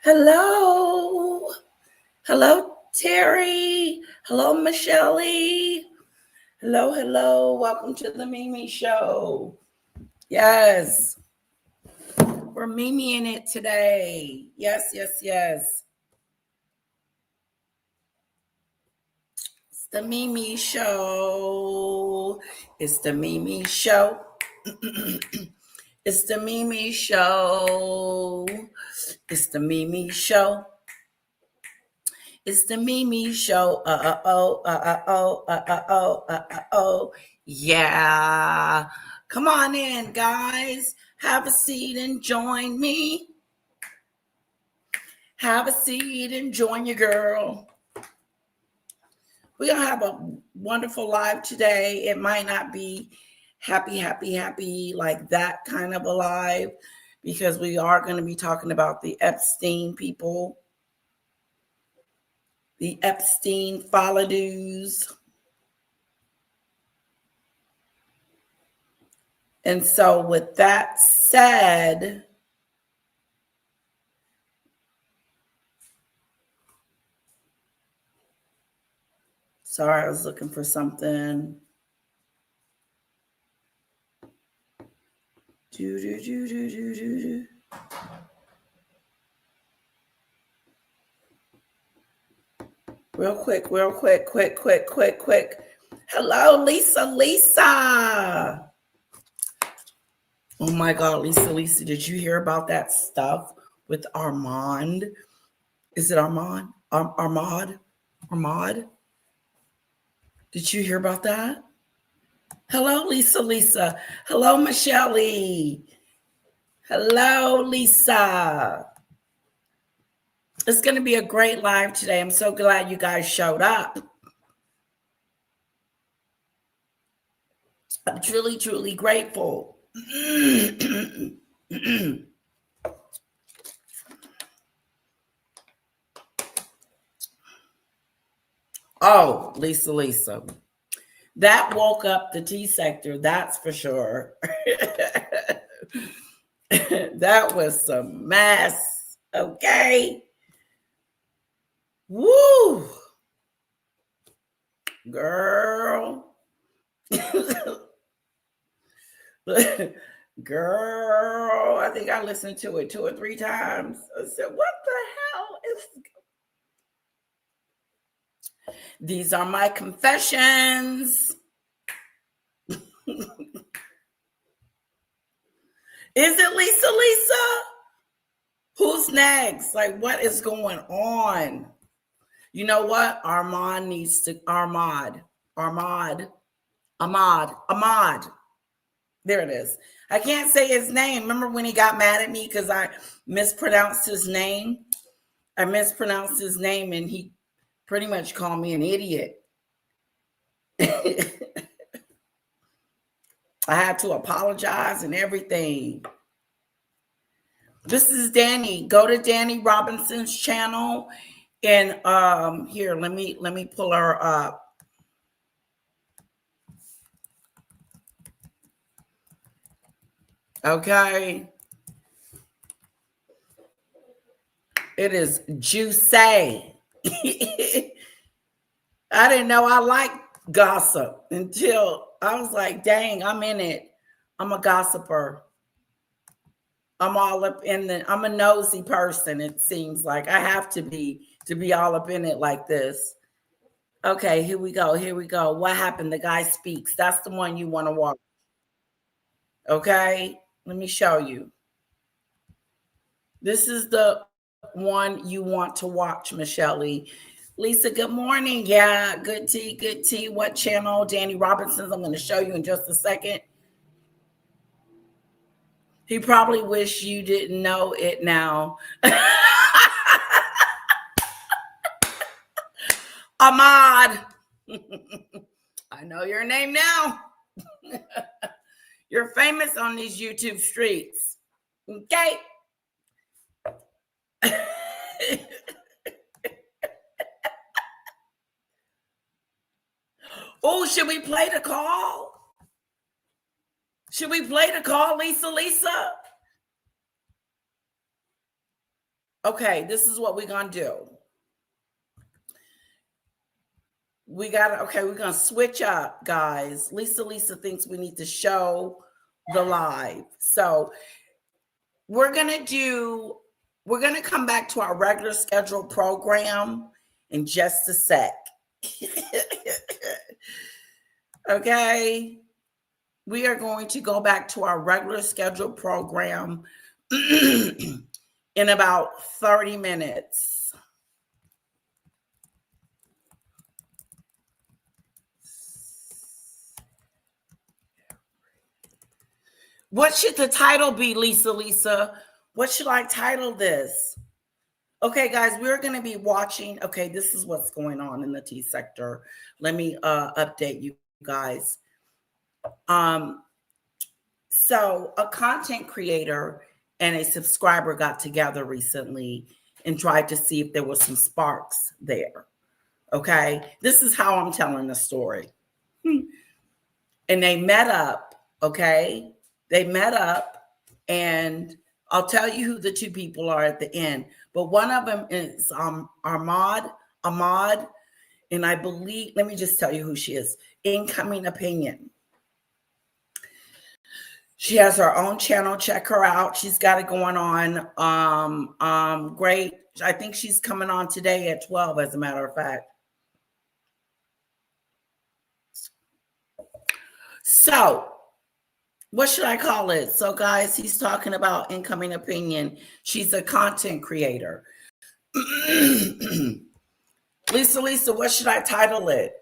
Hello. Hello, Terry. Hello, Michelle. Hello. Welcome to the Mimi Show. Yes, we're Mimi in it today. Yes. It's the Mimi Show. It's the Mimi Show. It's the Mimi Show. It's the Mimi Show. It's the Mimi Show. Oh. Yeah. Come on in, guys. Have a seat and join me. Have a seat and join your girl. We're going to have a wonderful live today. It might not be happy, like that kind of a live, because we are going to be talking about the Epstein people. The Epstein follow-dos. And so with that said, sorry, I was looking for something. Real quick. Hello, Lisa. Oh my God, Lisa, did you hear about that stuff with Armand? Is it Armand? Ahmad? Did you hear about that? Hello, Lisa. Hello, Michelle. Hello, Lisa. It's going to be a great live today. I'm so glad you guys showed up. I'm truly grateful. Oh, Lisa. That woke up the T sector, that's for sure. That was some mess. Okay. Woo. Girl. Girl, I think I listened to it 2 or 3 times. I said, what the hell is... These are my confessions. Is it Lisa? Who's next? Like, what is going on? You know what? Ahmad. There it is. I can't say his name. Remember when he got mad at me because I mispronounced his name? I mispronounced his name and he pretty much called me an idiot. I had to apologize and everything. This is Danny. Go to Danny Robinson's channel. And here, let me pull her up. Okay. It is juicy. I didn't know I liked gossip until I was like, dang, I'm in it. I'm a gossiper. I'm all up in the, I'm a nosy person, it seems like. I have to be all up in it like this. Okay, here we go. What happened? The guy speaks. That's the one you want to watch. Okay, let me show you. This is the one you want to watch, Michelle. Lisa, good morning. Yeah, good tea. What channel? Danny Robinson's. I'm going to show you in just a second. He probably wish you didn't know it now. Ahmad. I know your name now. You're famous on these YouTube streets. Okay. Oh, should we play the call? Lisa? Okay, this is what we're gonna do. We're gonna switch up, guys. Lisa thinks we need to show the live. So we're gonna come back to our regular scheduled program in just a sec. Okay. We are going to go back to our regular scheduled program in about 30 minutes. What should the title be, Lisa? What should I title this? Okay, guys, we're going to be watching. Okay, this is what's going on in the tea sector. Let me update you guys. So a content creator and a subscriber got together recently and tried to see if there was some sparks there. Okay, this is how I'm telling the story. And they met up. Okay, they met up, and I'll tell you who the two people are at the end. But one of them is Ahmad, and I believe, let me just tell you who she is. Incoming Opinion. She has her own channel. Check her out. She's got it going on. Great. I think she's coming on today at 12, as a matter of fact. So, what should I call it? So, guys, he's talking about Incoming Opinion. She's a content creator. Lisa, what should I title it?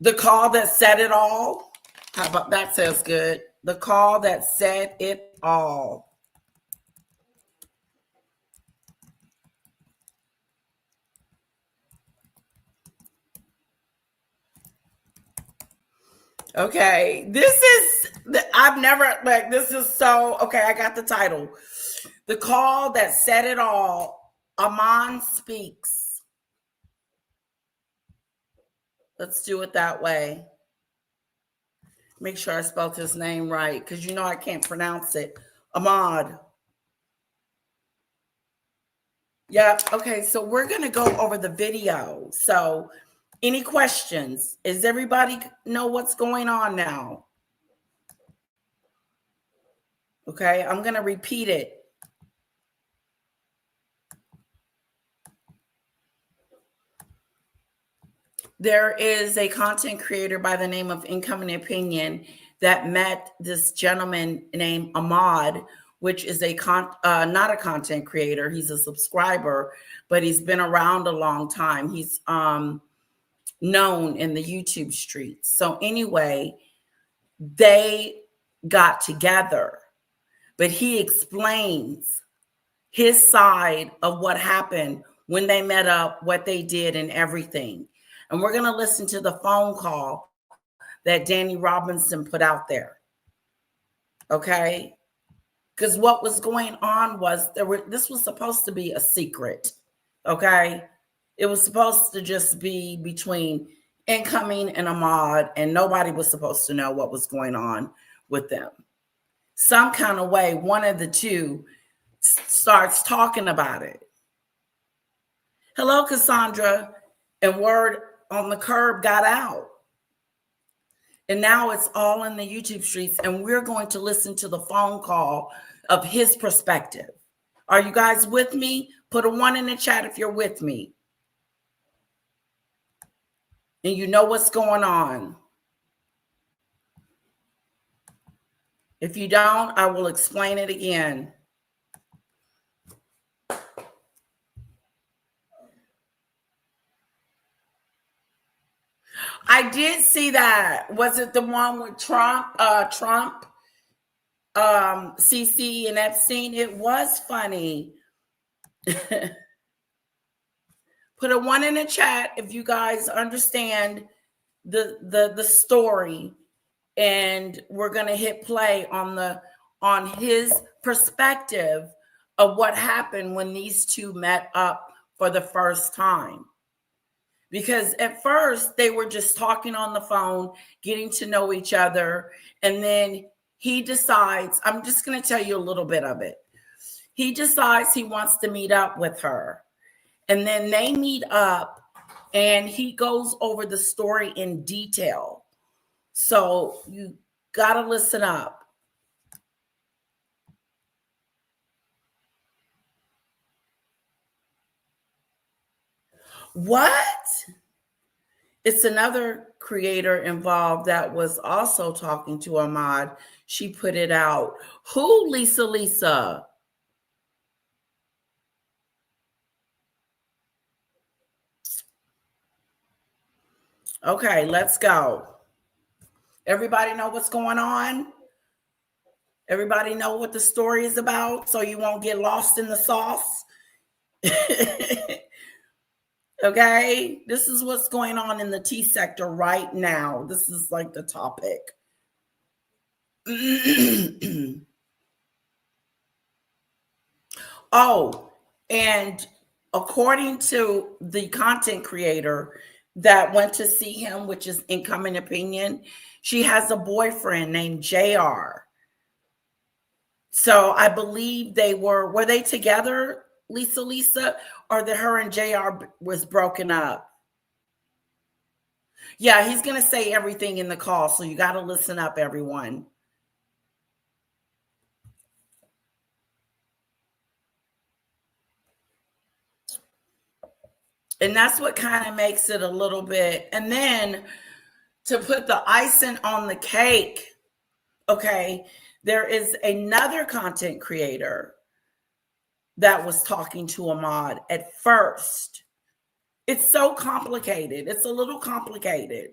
The Call That Said It All? How about that? Sounds good. The Call That Said It All. Okay, I've never, like, this is so, okay, I got the title. The Call That Said It All. Ahmad Speaks. Let's do it that way. Make sure I spelled his name right, because you know I can't pronounce it. Ahmad. Yeah, okay, so we're going to go over the video. So, any questions? Does everybody know what's going on now? Okay, I'm going to repeat it. There is a content creator by the name of Incoming Opinion that met this gentleman named Ahmad, which is not a content creator. He's a subscriber, but he's been around a long time. He's known in the YouTube streets. So anyway, they got together, but he explains his side of what happened when they met up, what they did, and everything. And we're going to listen to the phone call that Danny Robinson put out there. Okay? Because what was going on was this was supposed to be a secret. Okay? It was supposed to just be between Incoming and Ahmad, and nobody was supposed to know what was going on with them. Some kind of way, one of the two starts talking about it. Hello, Cassandra. And word on the curb got out. And now it's all in the YouTube streets, and we're going to listen to the phone call of his perspective. Are you guys with me? Put a 1 in the chat if you're with me. And you know what's going on. If you don't, I will explain it again. I did see that. Was it the one with Trump, CC and Epstein? It was funny. Put a 1 in the chat if you guys understand the story, and we're gonna hit play on his perspective of what happened when these two met up for the first time. Because at first they were just talking on the phone, getting to know each other. And then he decides, I'm just going to tell you a little bit of it. he decides he wants to meet up with her. And then they meet up and he goes over the story in detail. So you got to listen up. What? It's another creator involved that was also talking to Ahmad. She put it out. Who, Lisa? Okay, let's go. Everybody know what's going on? Everybody know what the story is about so you won't get lost in the sauce? Okay, this is what's going on in the tea sector right now. This is like the topic. Oh, and according to the content creator that went to see him, which is Incoming Opinion, she has a boyfriend named JR. So I believe were they together, Lisa, or that her and JR was broken up? Yeah, he's going to say everything in the call, so you got to listen up, everyone. And that's what kind of makes it a little bit. And then to put the icing on the cake, okay, there is another content creator that was talking to Ahmad at first. It's so complicated. It's a little complicated.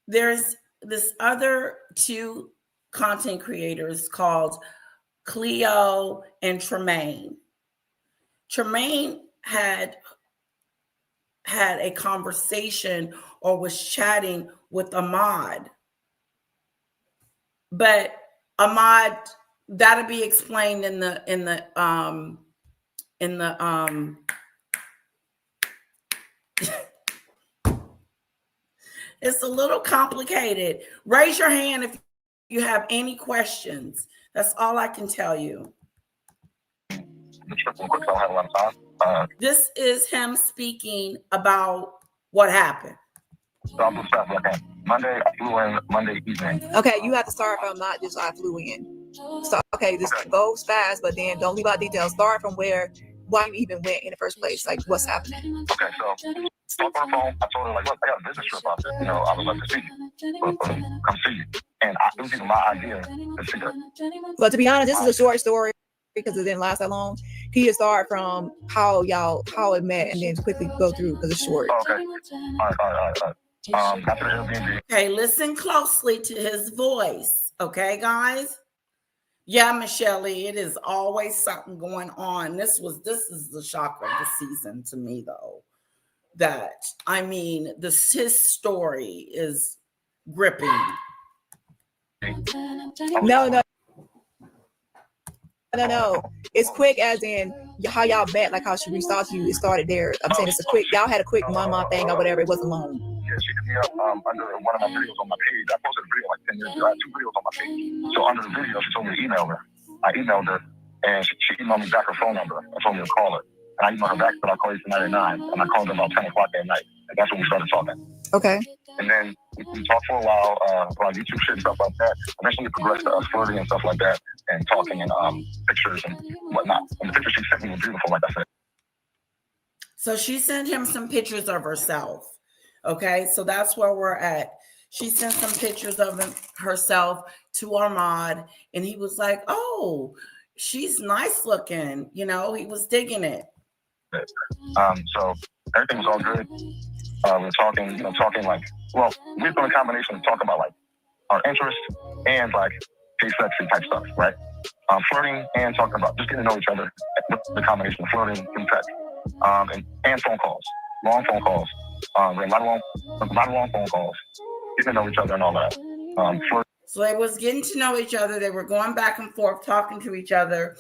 There's this other two content creators called Cleo and Tremaine. Tremaine had a conversation or was chatting with Ahmad. But Ahmad, that'll be explained in the it's a little complicated. Raise your hand if you have any questions. That's all I can tell you. This is him speaking about what happened. Monday, I flew in Monday evening. Okay, you have to start from not just I flew in. So, okay, this goes fast, but then don't leave out details. Start from why you even went in the first place, like what's happening. Okay, so on the phone, I told her, like, look, I got a business trip out there. I would love to see you. Come see you. And it was even my idea to see her. But to be honest, this is a short story because it didn't last that long. Can you start from how it met and then quickly go through because it's short? Okay. All right. After the Airbnb. Okay, listen closely to his voice. Okay, guys? Yeah, Michelle, it is always something going on. This is the shock of the season to me, though. His story is gripping. No. It's quick as in how y'all met, like how she reached out to you. It started there. I'm saying it's y'all had a quick 1 month thing or whatever. It wasn't long. Yeah, she hit me up under one of my videos on my page. I posted a video like 10 years ago. I had 2 videos on my page. So under the video, she told me to email her. I emailed her, and she emailed me back her phone number and told me to call her. And I emailed her back, but I'll call you tonight at 9. And I called her about 10 o'clock that night. And that's when we started talking. Okay. And then we talked for a while, about YouTube shit and stuff like that. Eventually it progressed to us flirting and stuff like that, and talking and pictures and whatnot. And the pictures she sent me were beautiful, like I said. So she sent him some pictures of herself. Okay, so that's where we're at. She sent some pictures of herself to Ahmad, and he was like, oh, she's nice looking. He was digging it. So everything was all good. We were talking like, well, we've done a combination of talking about like our interests and like gay sexy type stuff, right? Flirting and talking about just getting to know each other. The combination of flirting and text, and phone calls, long phone calls. We had a lot of long phone calls, getting to know each other and all that. So they was getting to know each other. They were going back and forth, talking to each other,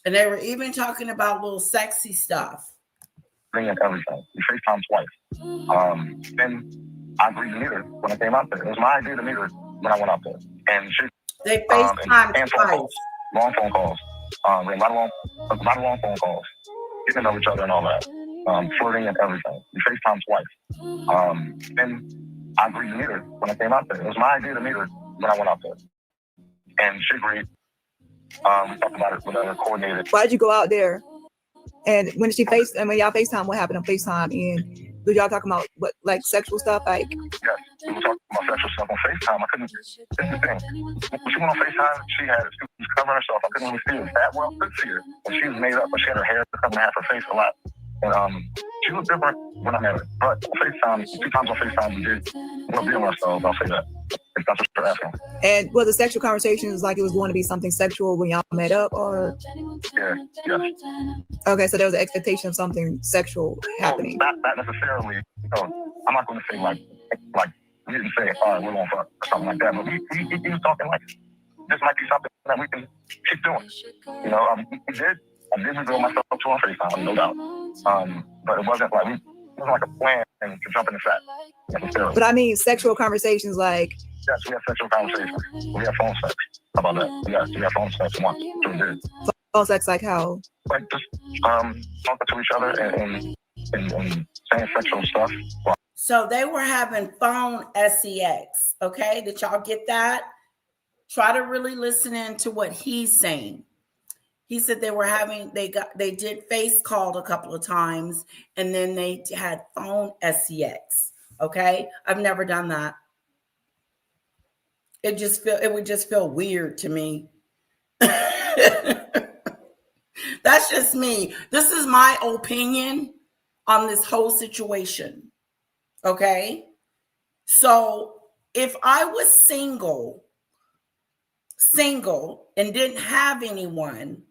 and they were even talking about little sexy stuff. And everything. We FaceTimed twice. Then I agreed to meet her when I came out there. It was my idea to meet her when I went out there. And they FaceTimed and twice. Long phone calls. We had a lot of long phone calls, getting to know each other and all that, flirting and everything. We FaceTimed twice. And I agreed to meet her when I came out there. It was my idea to meet her when I went out there. And she agreed. We talked about it, whatever, coordinated. Why did you go out there? And when y'all FaceTime, what happened on FaceTime? And did y'all talk about what, like sexual stuff? Like, yes, we were talking about sexual stuff on FaceTime. I couldn't. This is the thing. When she went on FaceTime, she was covering herself. I couldn't really see her that well. I could see her, and she was made up, but she had her hair covering half her face a lot. And she was different when I met her. But on FaceTime, 2 times on FaceTime, we did reveal ourselves. I'll say that. If that's what you're asking. And was the sexual conversations like it was going to be something sexual when y'all met up, or? Yeah, yes. Okay, so there was an expectation of something sexual happening. Not necessarily. You know, I'm not going to say like we didn't say, all right, we're going to fuck or something like that. But we was talking like this might be something that we can keep doing. You know, I did reveal myself to on FaceTime, no doubt. But it wasn't like a plan to jump in the sack necessarily. But I mean, sexual conversations like. Yes, we have sexual conversations. We have phone sex. How about that? Yes, we have phone sex once. So we did. Phone sex like how? Like just talking to each other and saying sexual stuff. So they were having phone sex. Okay, did y'all get that? Try to really listen in to what he's saying. He said they did face called a couple of times, and then they had phone sex. Okay, I've never done that. It would just feel weird to me. That's just me. This is my opinion on this whole situation. Okay? So if I was single and didn't have anyone,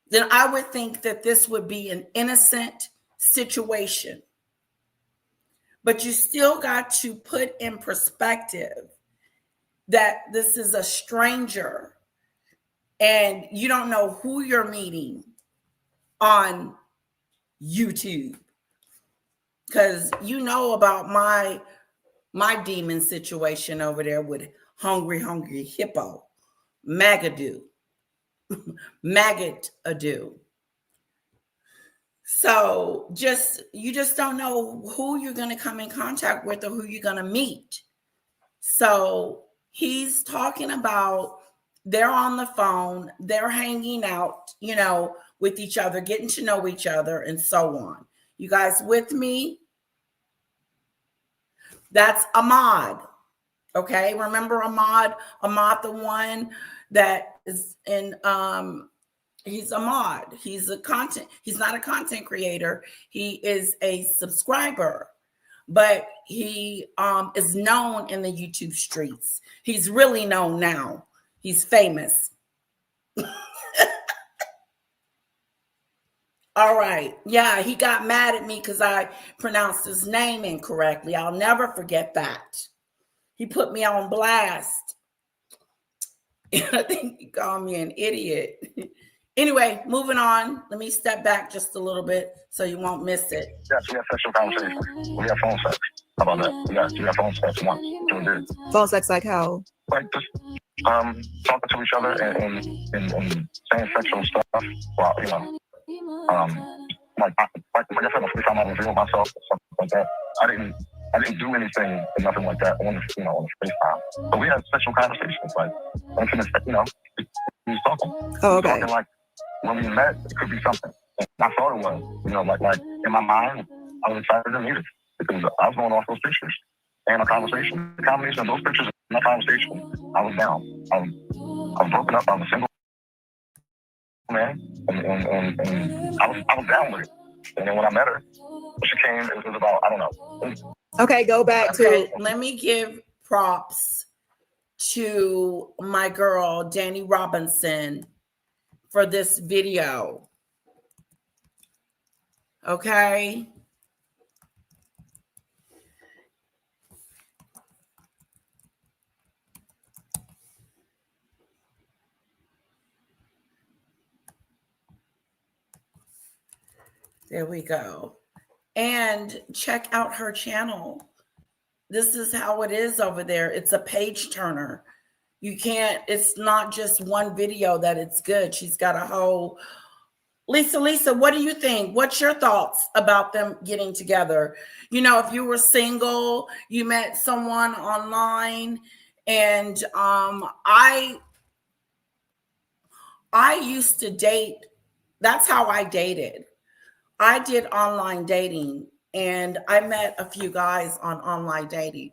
then I would think that this would be an innocent situation. But you still got to put in perspective that this is a stranger and you don't know who you're meeting on YouTube. Because you know about my demon situation over there with hungry hippo, maggot ado. So you just don't know who you're going to come in contact with or who you're going to meet. So he's talking about they're on the phone, they're hanging out, you know, with each other, getting to know each other, and so on. You guys with me? That's Ahmad. Okay, remember Ahmad? Ahmad, the one that is in he's Ahmad. He's not a content creator. He is a subscriber. But he is known in the YouTube streets. He's really known now. He's famous. All right. Yeah, he got mad at me because I pronounced his name incorrectly. I'll never forget that. He put me on blast. I think he called me an idiot. Anyway, moving on. Let me step back just a little bit so you won't miss it. Yes, we have sexual conversations. We have phone sex. How about that? Yes, we have phone sex once. So we did. Phone sex like how? Like just talking to each other and saying sexual stuff. Well, you know, like I said, the first time I revealed myself or something like that, I didn't do anything or nothing like that on the FaceTime. But we had sexual conversations, like you know, we was talking. Oh, okay. Talking like when we met, it could be something. And I thought it was, you know, like in my mind, I was excited to meet it because I was going off those pictures and a conversation. The combination of those pictures and that conversation, I was down. I was broken up. I was a single man, and I was down with it. And then when I met her, she came. It was about, I don't know. Okay, go back to. Let me give props to my girl Danny Robinson for this video. Okay. There we go. And check out her channel. This is how it is over there. It's a page turner. You can't, it's not just one video that it's good. She's got a whole Lisa, what do you think? What's your thoughts about them getting together? You know, if you were single, you met someone online, and I used to date. That's how I dated. I did online dating, and I met a few guys on online dating,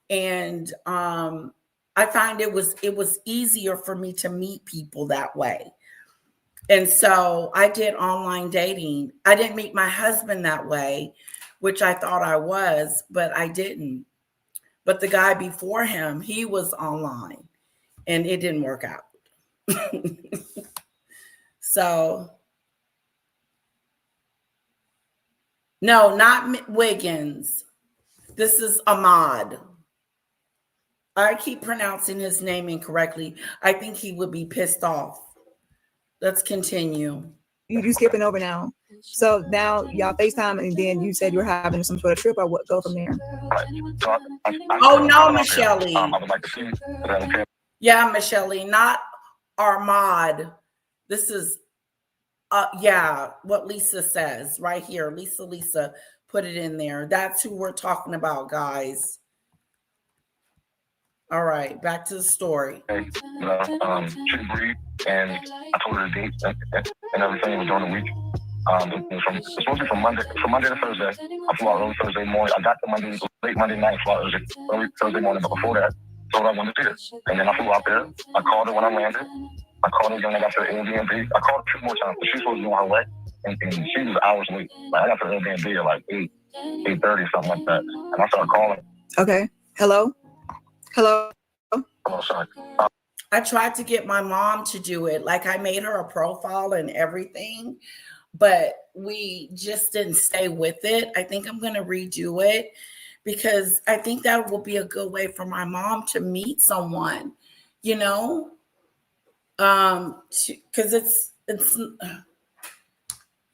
and I find it was easier for me to meet people that way. And so I did online dating. I didn't meet my husband that way, which I thought I was, but I didn't. But the guy before him, he was online, and it didn't work out. So, no, not Wiggins. This is Ahmad. I keep pronouncing his name incorrectly. I think he would be pissed off. Let's continue. You skipping over now. So now y'all FaceTime, and then you said you were having some sort of trip, or what? Go from there. Right. So Oh no, Michelle. I would like to see that. Yeah, Michelle, not Ahmad. This is yeah, what Lisa says right here. Lisa put it in there. That's who we're talking about, guys. All right, back to the story. She agreed, and I told her the date and everything. It was during the week. It was supposed to be from Monday to Thursday. I flew out early Thursday morning. I got to late Monday night, flew out early Thursday morning. But before that, I told her I wanted to see her. And then I flew out there. I called her when I landed. I called her when I got to the Airbnb. I called her 2 more times, but she was supposed to be on her way, and she was hours late. Like, I got to the Airbnb at like 8:30, something like that. And I started calling. Okay. Hello. Oh, sorry. I tried to get my mom to do it. Like, I made her a profile and everything, but we just didn't stay with it. I think I'm going to redo it, because I think that will be a good way for my mom to meet someone, you know, because it's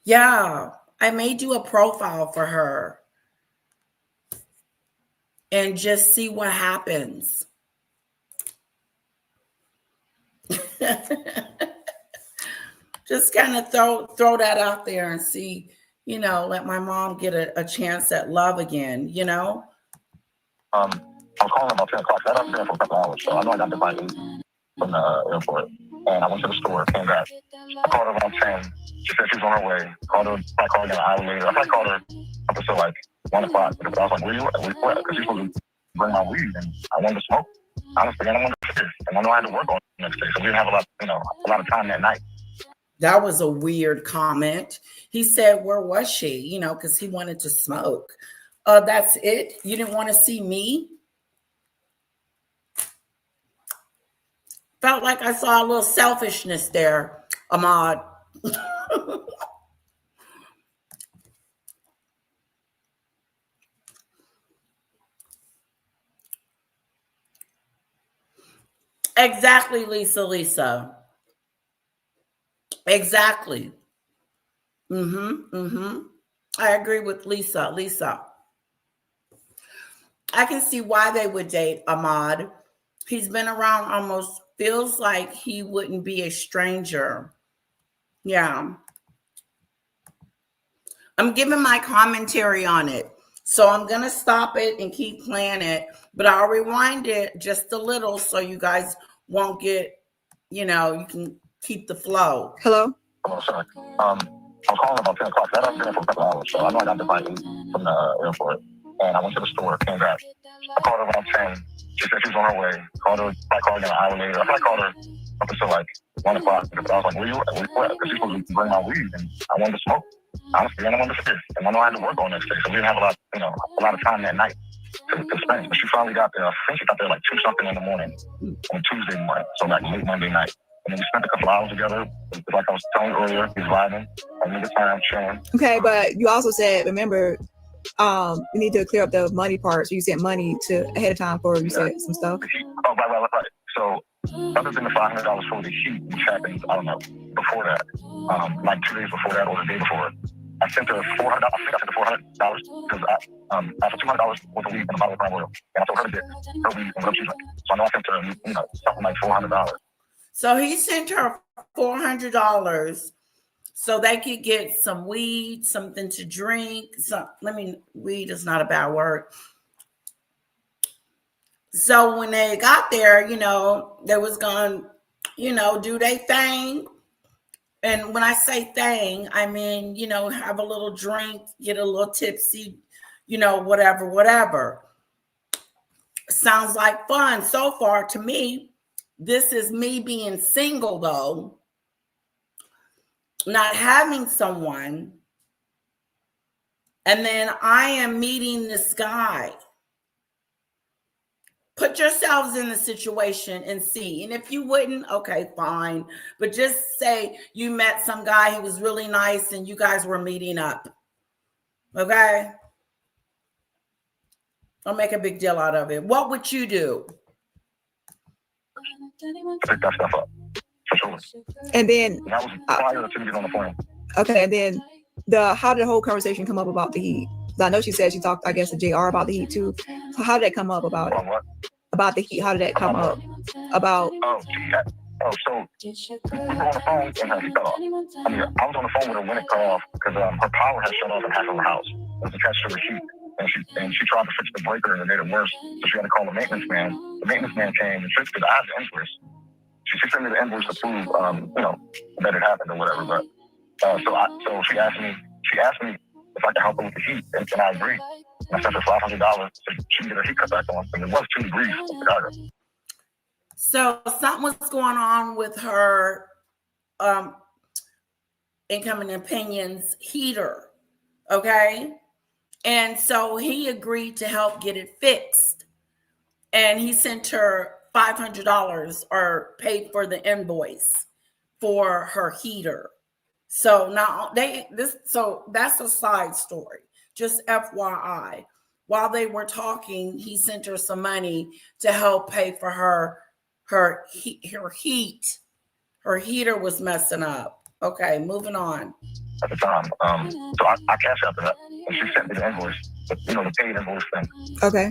yeah, I may do a profile for her and just see what happens. Just kind of throw that out there and see, you know, let my mom get a chance at love again, you know. I was calling about 10 o'clock. I was there for a couple hours, so I know I got the bike from the airport. And I went to the store, came back. I called her around 10. She said she was on her way. I called her an hour later. I called her up until like 1 o'clock. I was like, where you at? Because she's supposed to bring my weed, and I wanted to smoke. Honestly, I wanted to figure. And I know I had to work on it the next day, so we didn't have a lot of time that night. That was a weird comment. He said, where was she? You know, because he wanted to smoke. That's it? You didn't want to see me? Felt like I saw a little selfishness there, Ahmad. Exactly, Lisa. Exactly. I agree with Lisa. I can see why they would date Ahmad. He's been around almost, feels like he wouldn't be a stranger. Yeah. I'm giving my commentary on it. So I'm going to stop it and keep playing it, but I'll rewind it just a little so you guys won't get, you know, you can keep the flow. Hello? Oh, sorry. I was calling about 10 o'clock. I was there for a couple hours, so I know I got the bike from the airport. And I went to the store, came back. I called her around 10. She said she was on her way. I called her an hour later. I called her up until like 1 o'clock. I was like, where you at? Because she's supposed to bring my weed, and I wanted to smoke. Honestly, I wanted to figure. And I know I had to work on next day, so we didn't have a lot of time that night to spend. But she finally got there. I think she got there like 2-something in the morning on Tuesday morning, so like late Monday night. And then we spent a couple hours together. Like I was telling you earlier, he's vibing, having a good time, chilling. Okay, but you also said, remember, you need to clear up the money part. So you sent money ahead of time for, you said some stuff. Oh, right. So other than the $500 for the heat, which happened, I don't know, before that, like 2 days before that or the day before, I sent her $400. I think I sent her $400 because I asked for $200 worth of weed and a bottle of Crown Royal, and I told her to get her weed and whatever she drank. So I know I sent her, something like $400. So he sent her $400 so they could get some weed, something to drink. Weed is not a bad word. So when they got there, they was going, do their thing. And when I say thing, I mean, have a little drink, get a little tipsy, whatever. Sounds like fun so far to me. This is me being single, though, not having someone. And then I am meeting this guy. Put yourselves in the situation and see. And if you wouldn't, okay, fine. But just say you met some guy who was really nice and you guys were meeting up. Okay? Don't make a big deal out of it. What would you do? Pick that stuff up. For sure. And then And that was prior to getting on the phone. okay, and then how did the whole conversation come up about the heat? I know she said she talked, I guess, to JR about the heat too. So how did that come up about it? What? About the heat, how did that come up? About so we were on the phone and her heat cut off. I was on the phone with her when it cut off because her power had shut off in half of her house. It was attached to the heat. And she tried to fix the breaker and it made it worse. So she had to call the maintenance man. The maintenance man came and fixed it. I have the invoice. She sent me the invoice to prove, that it happened or whatever. But so she asked me if I could help her with the heat, and I agreed. And I sent her $500 so she can get her heat cut back on. And it was 2 degrees in Chicago. So something was going on with her Income and Opinions heater, okay? And so he agreed to help get it fixed. And he sent her $500 or paid for the invoice for her heater. So now so that's a side story. Just FYI. While they were talking, he sent her some money to help pay for her heat. Her heater was messing up. Okay, moving on. At the time. So I cashed out that. And she sent me the invoice, the paid invoice thing. okay.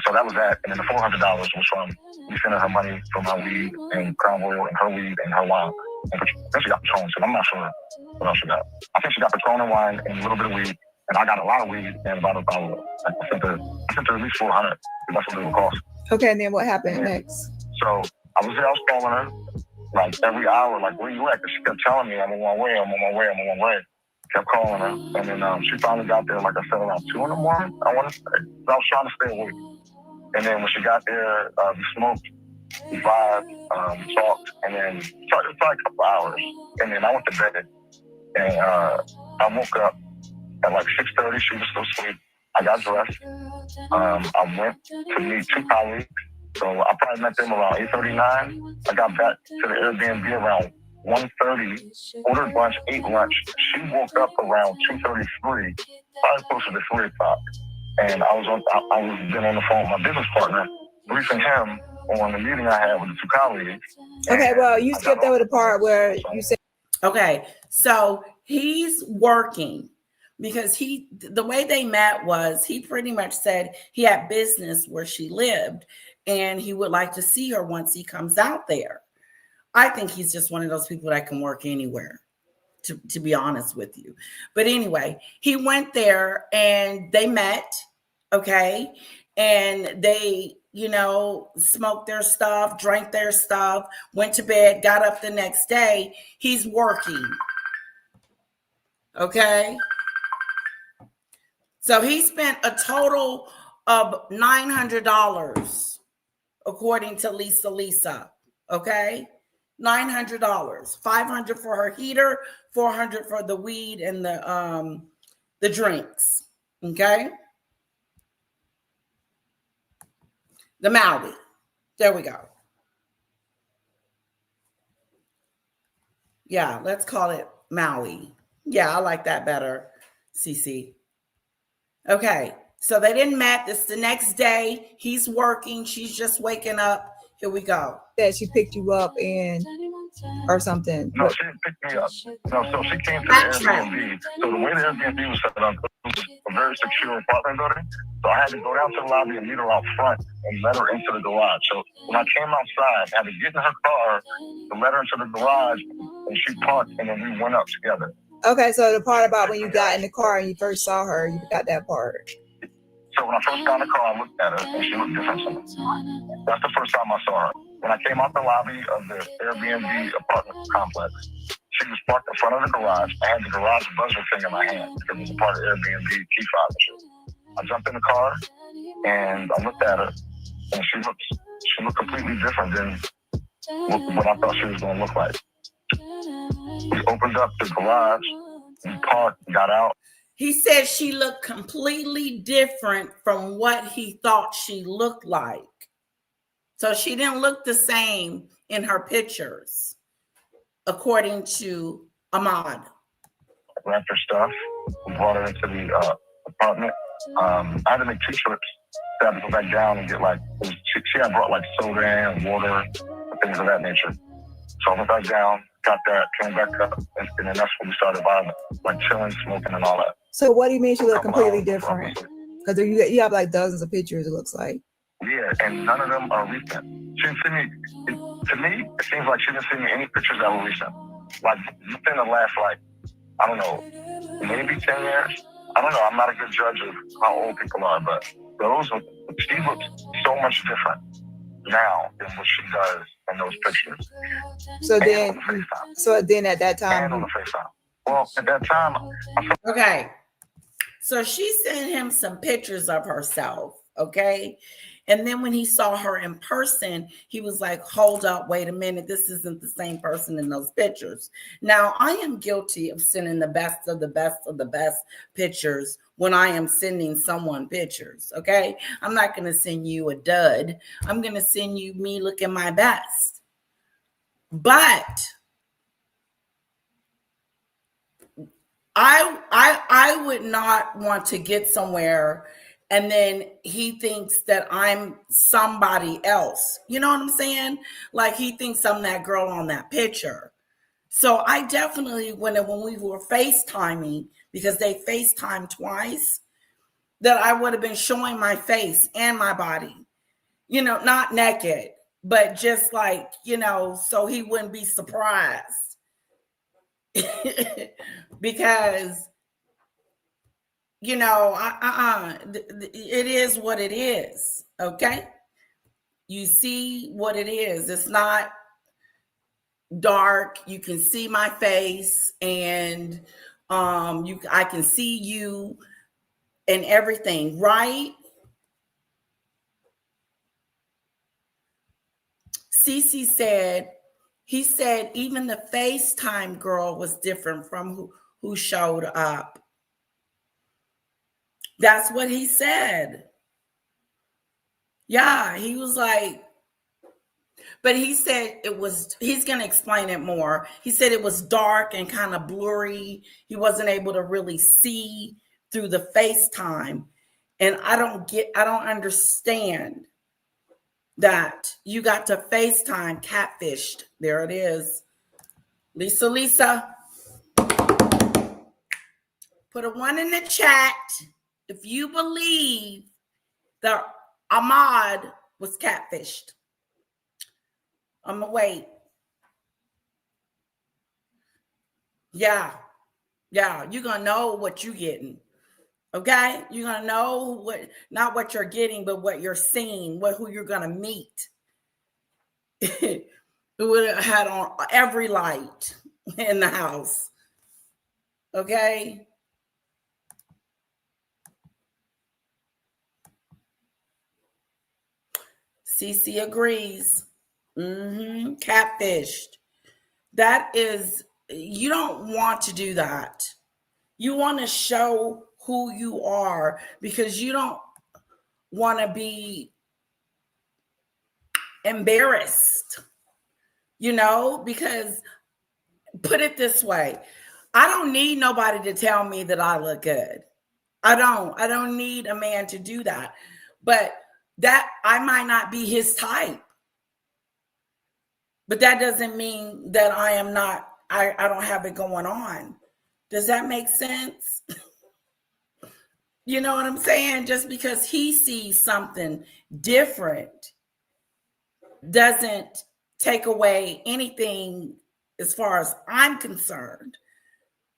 So that was that. And then the $400 was from me sending her money for my weed and Crown Royal and her weed and her wine. And then she got Patron, so I'm not sure what else she got. I think she got Patron and wine and a little bit of weed. And I got a lot of weed and about a bottle. I sent her at least $400. That's what it would cost. Okay, and then what happened next? So I was calling her like every hour, like, where you at? Because she kept telling me, I'm on my way. Kept calling her, and then she finally got there, like I said, around 2 in the morning, I want to say. I was trying to stay awake. And then when she got there, we smoked, we vibed, talked, and then it was like a couple hours. And then I went to bed, and I woke up at like 6:30. She was still asleep. I got dressed. I went to meet 2 colleagues. So I probably met them around 8:39. I got back to the Airbnb around 1:30, ordered lunch, ate lunch. She woke up around 2:33, probably closer to 3 o'clock. And I was then on the phone with my business partner, briefing him on the meeting I had with the 2 colleagues. Okay, well, you skipped over the part where you said. Okay, so he's working because the way they met was he pretty much said he had business where she lived and he would like to see her once he comes out there. I think he's just one of those people that can work anywhere, to be honest with you. But anyway, he went there and they met, okay? And they, smoked their stuff, drank their stuff, went to bed, got up the next day. He's working, okay? So he spent a total of $900, according to Lisa, okay? $900, $500 for her heater, $400 for the weed and the drinks. Okay. The Maui. There we go. Yeah, let's call it Maui. Yeah, I like that better, CC. Okay, so they didn't met. This the next day. He's working. She's just waking up. Here we go. That she picked you up and or something? No, she didn't pick me up. No, so she came to the Airbnb. So the way the Airbnb was set up, it was a very secure apartment building. So I had to go down to the lobby and meet her out front and let her into the garage. So when I came outside, I had to get in her car to let her into the garage, and she parked, and then we went up together. Okay, so the part about when you got in the car and you first saw her, you got that part. So when I first got in the car, I looked at her, and she looked different to me. That's the first time I saw her. When I came out the lobby of the Airbnb apartment complex, she was parked in front of the garage. I had the garage buzzer thing in my hand because it was a part of Airbnb key fob issue. I jumped in the car and I looked at her, and she looked completely different than what I thought she was going to look like. We opened up the garage, we parked, got out. He said she looked completely different from what he thought she looked like. So she didn't look the same in her pictures, according to Ahmad. Wrapped her stuff, we brought her into the apartment. I had to make 2 trips. I had to go back down and get she had brought soda and water and things of that nature. So I went back down, got that, came back up, and then that's when we started vibing, chilling, smoking, and all that. So what do you mean she look completely different? Because you have dozens of pictures, it looks like. Yeah, and none of them are recent. She didn't send me, to me, it seems like she didn't send me any pictures that were recent. Within the last, I don't know, maybe 10 years. I don't know, I'm not a good judge of how old people are, but she looks so much different now than what she does in those pictures. So then at that time. And on the FaceTime. Well, at that time. Okay. So she sent him some pictures of herself. Okay. And then when he saw her in person, he was like, hold up, wait a minute. This isn't the same person in those pictures. Now, I am guilty of sending the best of the best of the best pictures when I am sending someone pictures. Okay. I'm not going to send you a dud. I'm going to send you me looking my best. But I would not want to get somewhere and then he thinks that I'm somebody else. You know what I'm saying? He thinks I'm that girl on that picture. So I definitely, when we were FaceTiming, because they FaceTimed twice, that I would have been showing my face and my body, not naked, but just so he wouldn't be surprised. Because it is what it is. Okay. You see what it is. It's not dark. You can see my face and I can see you and everything, right? Cece said, he said even the FaceTime girl was different from who showed up. That's what he said. Yeah, he was like, but he said he's going to explain it more. He said it was dark and kind of blurry. He wasn't able to really see through the FaceTime. And I don't understand that you got to FaceTime catfished. There it is. Lisa. Put a 1 in the chat if you believe that Ahmad was catfished. I'm gonna wait. Yeah, you're gonna know what you're getting. Okay, you're gonna know not what you're getting, but what you're seeing, who you're gonna meet. Who would have had on every light in the house. Okay. Cece agrees. Catfished. That is, you don't want to do that. You want to show who you are because you don't want to be embarrassed, because put it this way, I don't need nobody to tell me that I look good. I don't need a man to do that, but that I might not be his type. But that doesn't mean that I don't have it going on. Does that make sense? You know what I'm saying? Just because he sees something different doesn't take away anything as far as I'm concerned,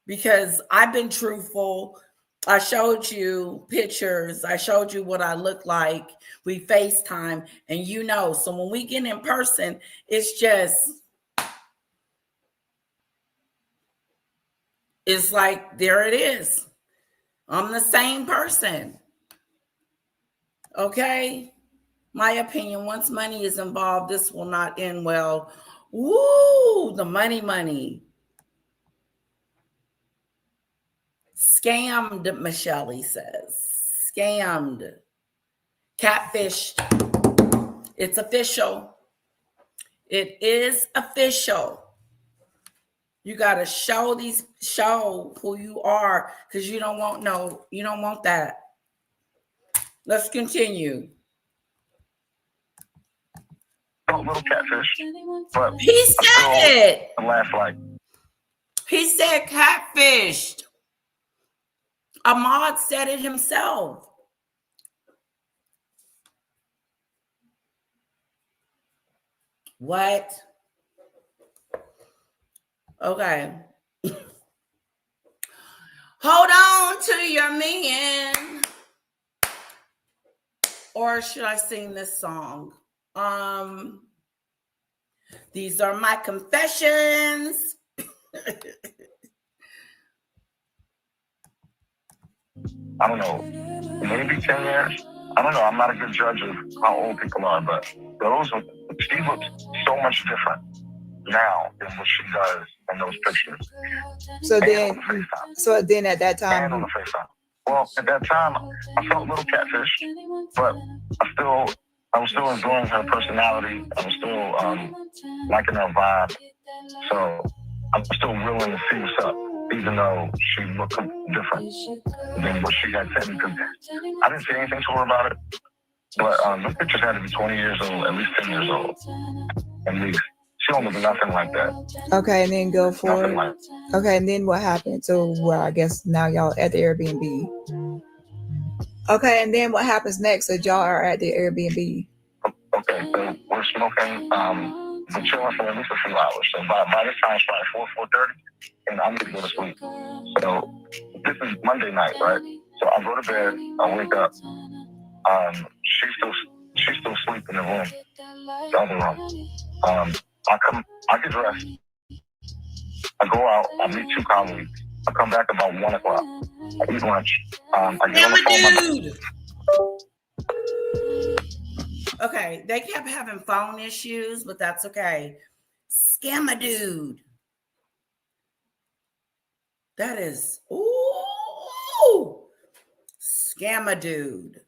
because I've been truthful. I showed you pictures. I showed you what I look like. We FaceTime, and so when we get in person, it's like, there it is. I'm the same person. Okay? My opinion, once money is involved, this will not end well. Woo, the money. Scammed, Michelle says. Scammed. Catfished. It's official. It is official. You got to show who you are, because you don't want that. Let's continue. Little catfish, but he said it. Laugh like he said catfished. Ahmad said it himself. What? Okay. Hold on to your man. Or should I sing this song? These are my confessions. I don't know, maybe 10 years. I don't know. I'm not a good judge of how old people are, but she looks so much different now than what she does in those pictures. So then at that time, and on the FaceTime. Well, at that time, I felt a little catfish, but I was still enjoying her personality. I was still liking her vibe. So I'm still willing to see what's up, even though she looked different than what she had said. Because I didn't say anything to her about it. But the pictures had to be 20 years old, at least 10 years old, at least. She don't look nothing like that. Okay, and then go forward. Like, okay, and then what happened? So, well, I guess now y'all at the Airbnb. Okay, and then what happens next? So y'all are at the Airbnb. Okay, so we're smoking, we're chilling for at least a few hours. So by this time, it's probably 4:30, and I'm going to go to sleep. So this is Monday night, right? So I go to bed, I wake up. She's still asleep in the room, the other room. I get dressed. I go out. I meet 2 colleagues. I come back about 1 o'clock. I eat lunch. I get on the phone. Okay, they kept having phone issues, but that's okay. Scam a dude. That is, ooh, scam a dude.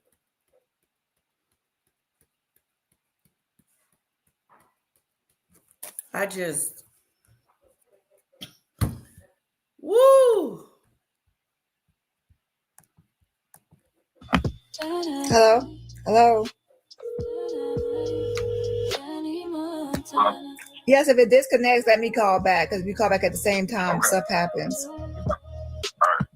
I just, woo. Hello. Yes, if it disconnects, let me call back, because if you call back at the same time, stuff happens. All right.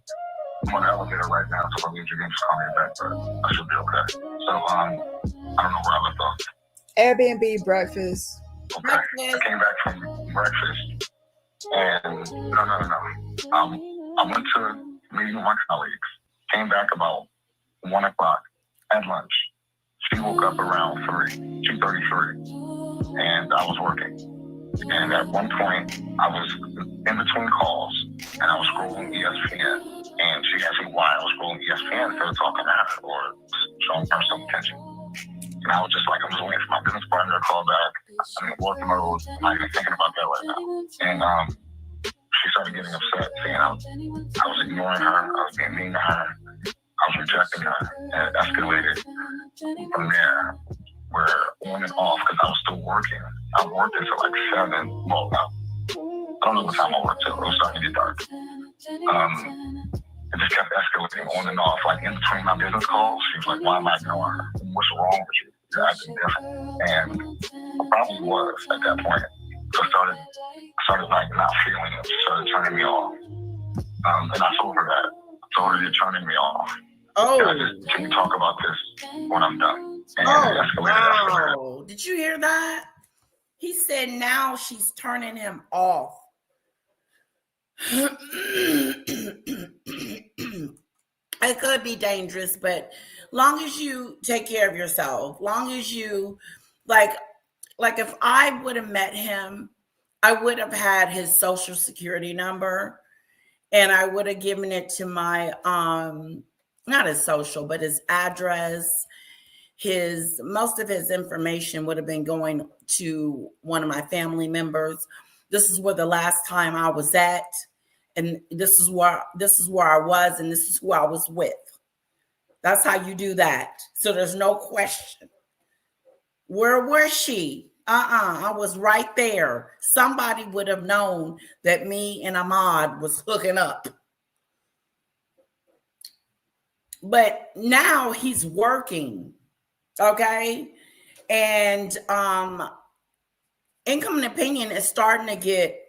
I'm on the elevator right now, so if you can just call me back, but I should be okay. So, I don't know where I left off. Airbnb breakfast. Okay. I came back from breakfast, and no. I went to a meeting with my colleagues. Came back about 1 o'clock at lunch. She woke up around 2:33, and I was working. And at one point, I was in between calls, and I was scrolling ESPN. And she asked me why I was scrolling ESPN instead of talking to her or showing her some attention. And I was just like, I'm just waiting for my business partner to call back. I'm in work mode. I'm not even thinking about that right now. And she started getting upset, saying I was ignoring her. I was being mean to her. I was rejecting her. And it escalated from there. We're on and off because I was still working. I worked until like 7. Well, no. I don't know what time I worked till. It was starting to get dark. It just kept escalating on and off. Like in between my business calls, she was like, why am I ignoring her? What's wrong with you? You're acting different. And the problem was at that point, So I started like not feeling it, started turning me off. And I told her that. I told her, you're turning me off. Can you talk about this when I'm done? And wow. Did you hear that? He said now she's turning him off. It could be dangerous, but long as you take care of yourself, long as you like if I would have met him, I would have had his social security number and I would have given it to my not his social, but his address. Most of his information would have been going to one of my family members. This is where the last time I was at, and this is where I was, and this is who I was with. That's how you do that. So there's no question. Where was she? I was right there. Somebody would have known that me and Ahmad was hooking up. But now he's working. Okay. And income and opinion is starting to get,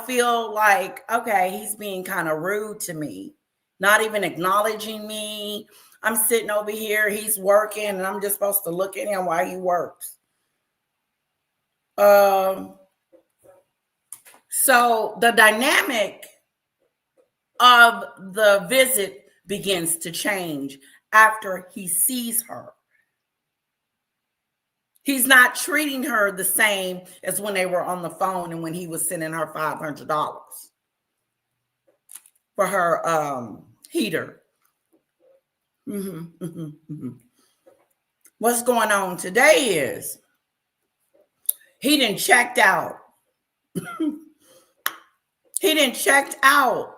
feel like, okay, he's being kind of rude to me, not even acknowledging me. I'm sitting over here, he's working, and I'm just supposed to look at him while he works. So the dynamic of the visit begins to change after he sees her. He's not treating her the same as when they were on the phone and when he was sending her $500 for her heater. What's going on today is he done checked out. He done checked out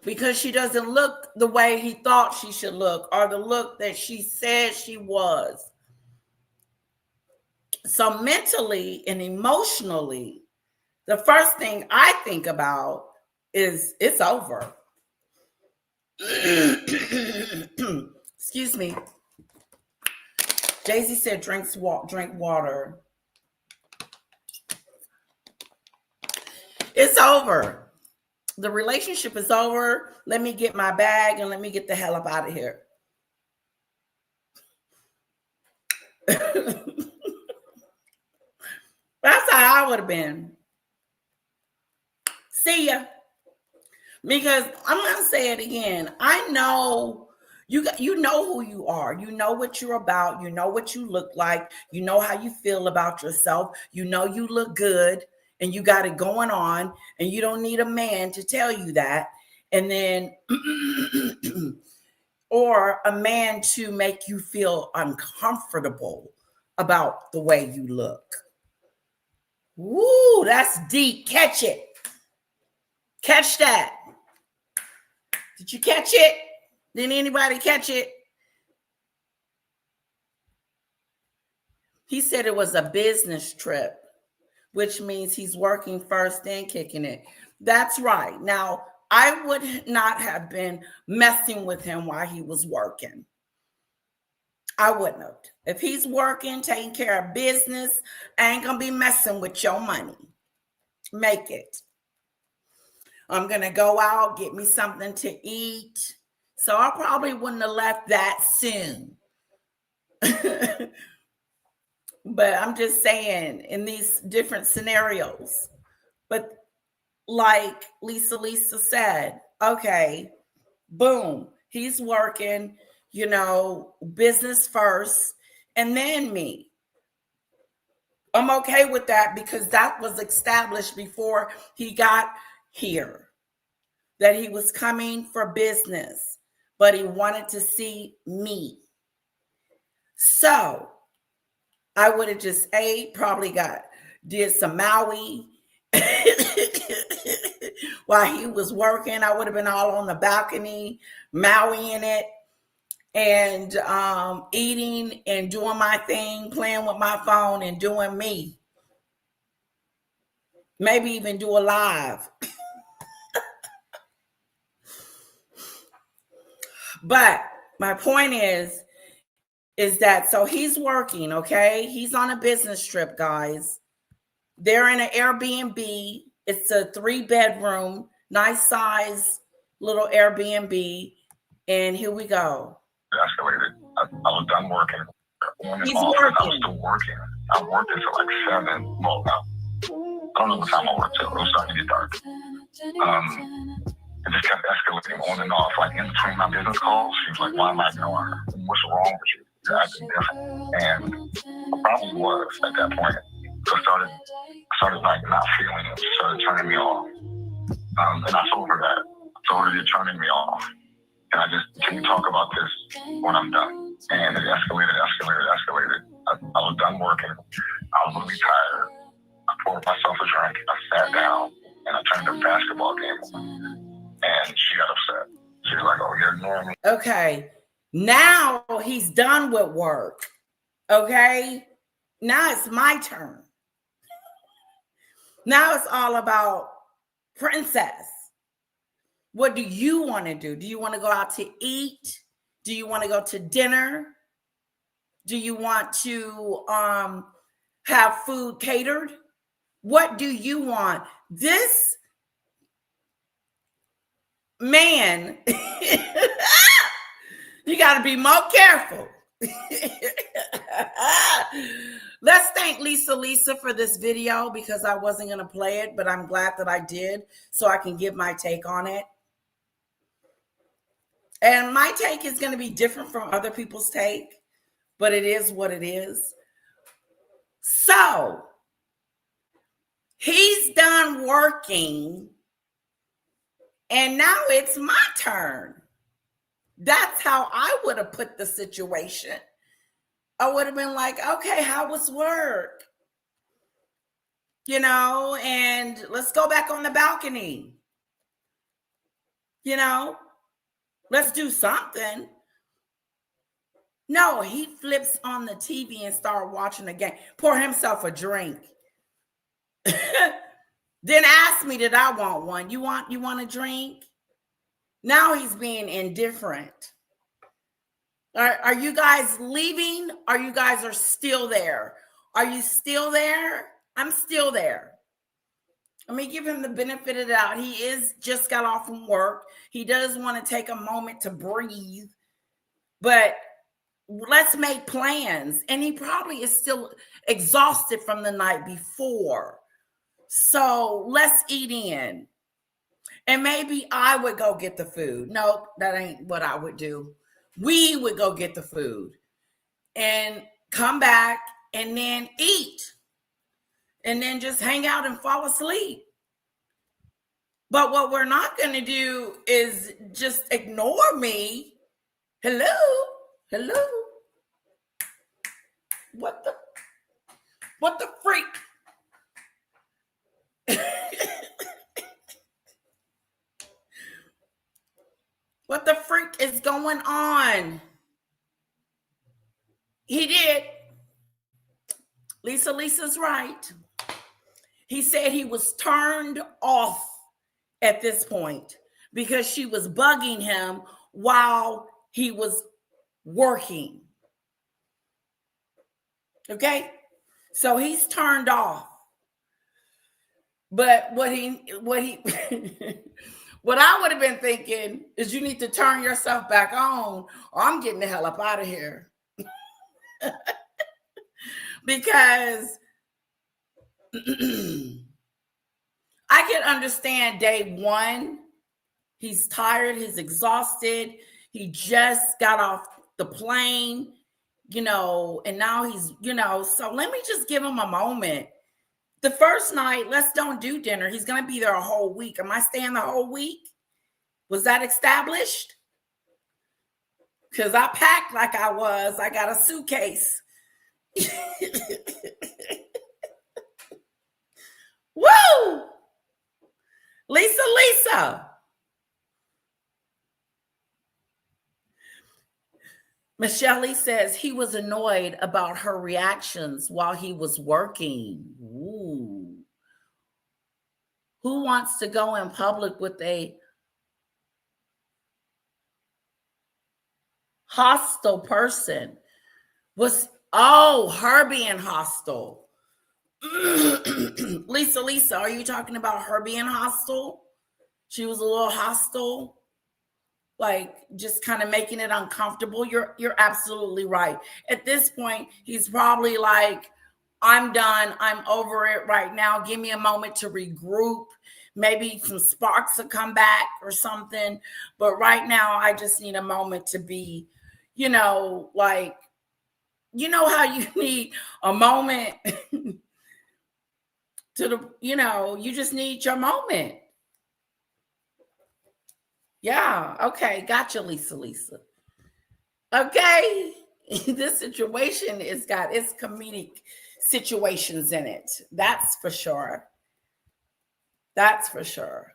because she doesn't look the way he thought she should look or the look that she said she was. So mentally and emotionally, the first thing I think about is it's over. Excuse me. Jay-Z said drink water. It's over. The relationship is over. Let me get my bag and let me get the hell up out of here. That's how I would have been. See ya. Because I'm going to say it again. I know you know who you are. You know what you're about. You know what you look like. You know how you feel about yourself. You know you look good and you got it going on and you don't need a man to tell you that. And then, or a man to make you feel uncomfortable about the way you look. Woo, that's deep. Catch it. Catch that. Did you catch it? Did anybody catch it? He said it was a business trip, which means he's working first and kicking it. That's right. Now, I would not have been messing with him while he was working. I wouldn't have. If he's working, taking care of business, I ain't going to be messing with your money. Make it. I'm going to go out, get me something to eat. So I probably wouldn't have left that soon. But I'm just saying, in these different scenarios. But like Lisa said, okay, boom, he's working, business first, and then me. I'm okay with that because that was established before he got here, that he was coming for business, but he wanted to see me. So I would have just probably did some Maui while he was working. I would have been all on the balcony, Mauiing it, and eating and doing my thing, playing with my phone and doing me. Maybe even do a live. But my point is that so he's working, okay? He's on a business trip, guys. They're in an Airbnb. It's a 3-bedroom, nice size little Airbnb. And here we go. It escalated. I was done working. On and He's off, working. I was still working. I worked until like 7. Well, no. I don't know what time I worked till. It was starting to get dark. It just kept escalating on and off. Like in between my business calls, she was like, "Why am I ignoring her? What's wrong with you? You're acting different." And the problem was at that point, I started like not feeling it. She started turning me off. And I told her that. I told her you're turning me off. And I just, can you talk about this when I'm done? And it escalated. I was done working. I was really tired. I poured myself a drink. I sat down and I turned the basketball game on. And she got upset. She was like, "Oh, you're ignoring me." Okay. Now he's done with work. Okay. Now it's my turn. Now it's all about princess. What do you want to do? Do you want to go out to eat? Do you want to go to dinner? Do you want to have food catered? What do you want? This man, you got to be more careful. Let's thank Lisa for this video, because I wasn't going to play it, but I'm glad that I did, so I can give my take on it. And my take is going to be different from other people's take, but it is what it is. So he's done working, and now it's my turn. That's how I would have put the situation. I would have been like, okay, how was work? You know, and let's go back on the balcony. You know, let's do something. No, he flips on the TV and start watching the game. Pour himself a drink. Then ask me, did I want one? You want a drink? Now he's being indifferent. Are you guys leaving? Or you guys are still there? Are you still there? I'm still there. Let me give him the benefit of the doubt. He is just got off from work. He does want to take a moment to breathe. But let's make plans. And he probably is still exhausted from the night before. So let's eat in. And maybe I would go get the food. Nope, that ain't what I would do. We would go get the food and come back and then eat. And then just hang out and fall asleep. But what we're not going to do is just ignore me. Hello? What the freak? What the freak is going on? He did. Lisa's right. He said he was turned off at this point because she was bugging him while he was working. Okay? So he's turned off. But what what I would have been thinking is, you need to turn yourself back on, or I'm getting the hell up out of here. Because I can understand day one. He's tired, he's exhausted. He just got off the plane, and now he's, so let me just give him a moment. The first night, let's don't do dinner. He's going to be there a whole week. Am I staying the whole week? Was that established? Because I packed like I was. I got a suitcase. Woo! Lisa. Michelle says he was annoyed about her reactions while he was working. Ooh. Who wants to go in public with a hostile person? Her being hostile. Lisa, are you talking about her being hostile? She was a little hostile, like just kind of making it uncomfortable. You're absolutely right. At this point, he's probably like, I'm done. I'm over it right now. Give me a moment to regroup. Maybe some sparks will come back or something. But right now, I just need a moment to be, like, how you need a moment you just need your moment. Yeah. Okay. Gotcha, Lisa. Okay. This situation has got its comedic situations in it. That's for sure. That's for sure.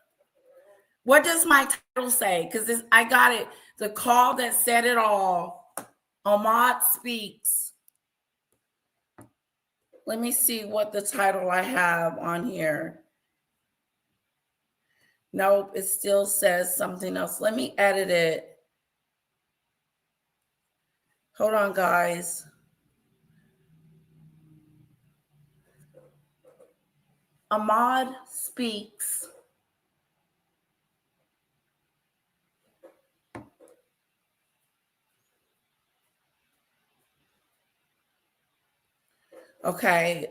What does my title say? Because I got it. The call that said it all. Ahmad speaks. Let me see what the title I have on here. Nope, it still says something else. Let me edit it. Hold on, guys. Ahmad speaks. Okay.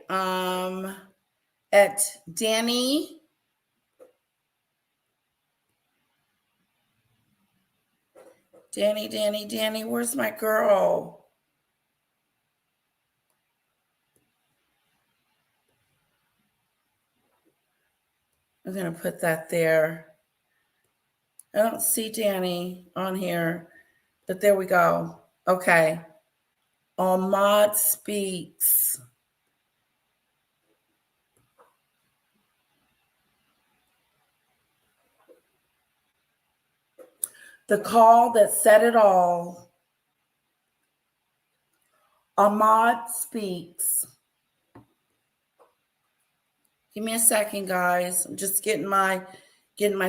At Danny. Danny, where's my girl? I'm going to put that there. I don't see Danny on here, but there we go. Okay. Ahmad speaks. The call that said it all. Ahmad speaks. Give me a second, guys. I'm just getting my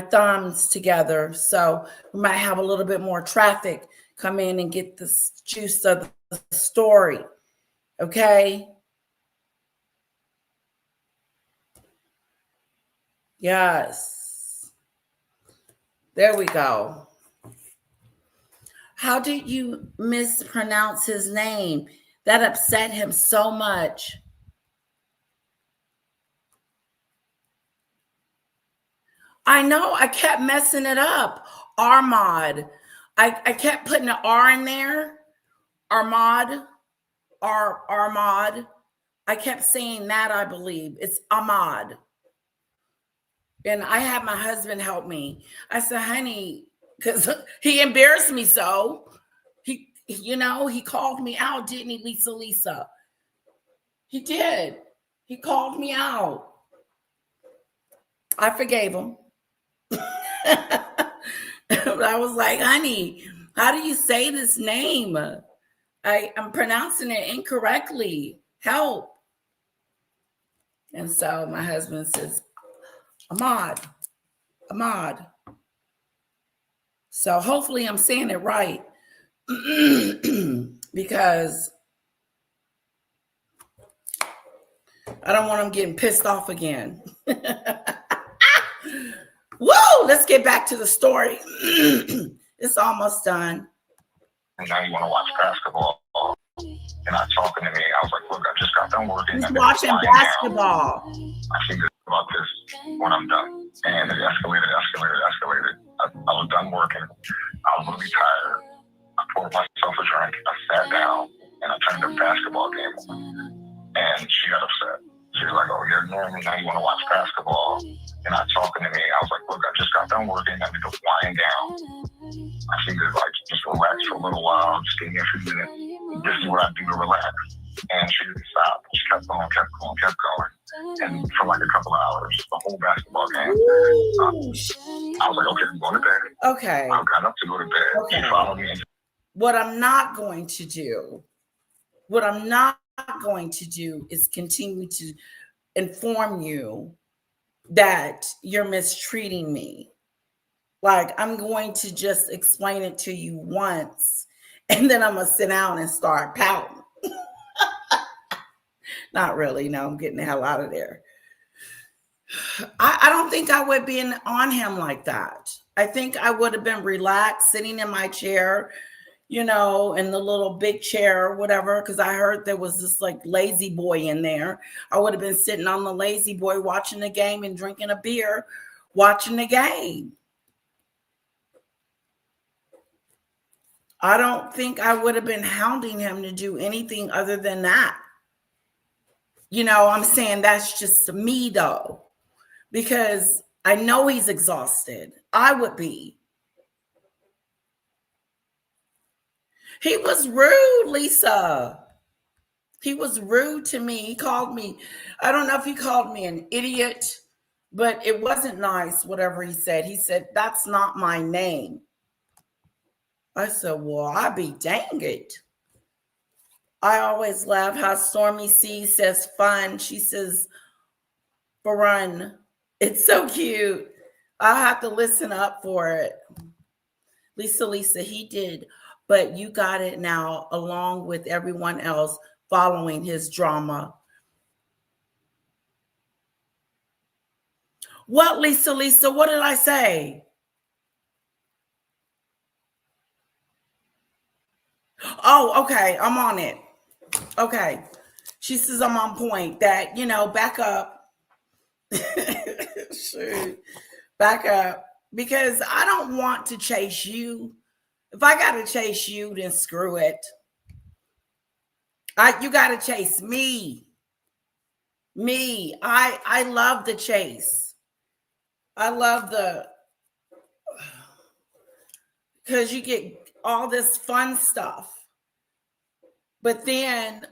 thumbs together. So we might have a little bit more traffic come in and get the juice of the story. Okay? Yes. There we go. How did you mispronounce his name? That upset him so much. I know. I kept messing it up. Ahmad. I kept putting an R in there. Ahmad. Ahmad. I kept saying that, I believe. It's Ahmad. And I had my husband help me. I said, honey, because he embarrassed me so. He called me out, didn't he, Lisa? He did. He called me out. I forgave him. But I was like, honey, how do you say this name? I'm pronouncing it incorrectly. Help. And so my husband says, Ahmad. So hopefully I'm saying it right. Because I don't want him getting pissed off again. Whoa, let's get back to the story. It's almost done. And now you want to watch basketball. You're not talking to me. I was like, look, I just got done working. He's watching basketball. I think about this when I'm done. And it escalated. I was done working. I was really tired. I poured myself a drink. I sat down and I turned the basketball game on. And she got upset. She was like, oh, you're ignoring me. Now you want to watch basketball. You're not talking to me. I was like, look, I just got done working. I need to wind down. I figured, like, just relax for a little while. Just give me a few minutes. This is what I do to relax. And she didn't stop. She kept going. And for like a couple of hours, the whole basketball game. I was like, okay, I'm going to bed. Okay. I got up to go to bed. Okay. She followed me. What I'm not going to do is continue to inform you that you're mistreating me. Like, I'm going to just explain it to you once, and then I'm going to sit down and start pouting. Not really. No, I'm getting the hell out of there. I don't think I would be on him like that. I think I would have been relaxed, sitting in my chair, in the little big chair or whatever, because I heard there was this like lazy boy in there. I would have been sitting on the lazy boy watching the game and drinking a beer, watching the game. I don't think I would have been hounding him to do anything other than that. I'm saying that's just me though, because I know he's exhausted. I would be. He was rude, Lisa. He was rude to me. He called me, I don't know if he called me an idiot, but it wasn't nice, whatever he said. He said, that's not my name. I said, well, I be dang it. I always laugh how Stormy C says fun. She says fun. It's so cute. I'll have to listen up for it. Lisa, he did. But you got it now, along with everyone else following his drama. What, Lisa? What did I say? Oh, okay. I'm on it. Okay. She says I'm on point. That, back up. Shoot. Back up. Because I don't want to chase you. If I got to chase you, then screw it. You got to chase me. Me. I love the chase. I love because you get all this fun stuff. But then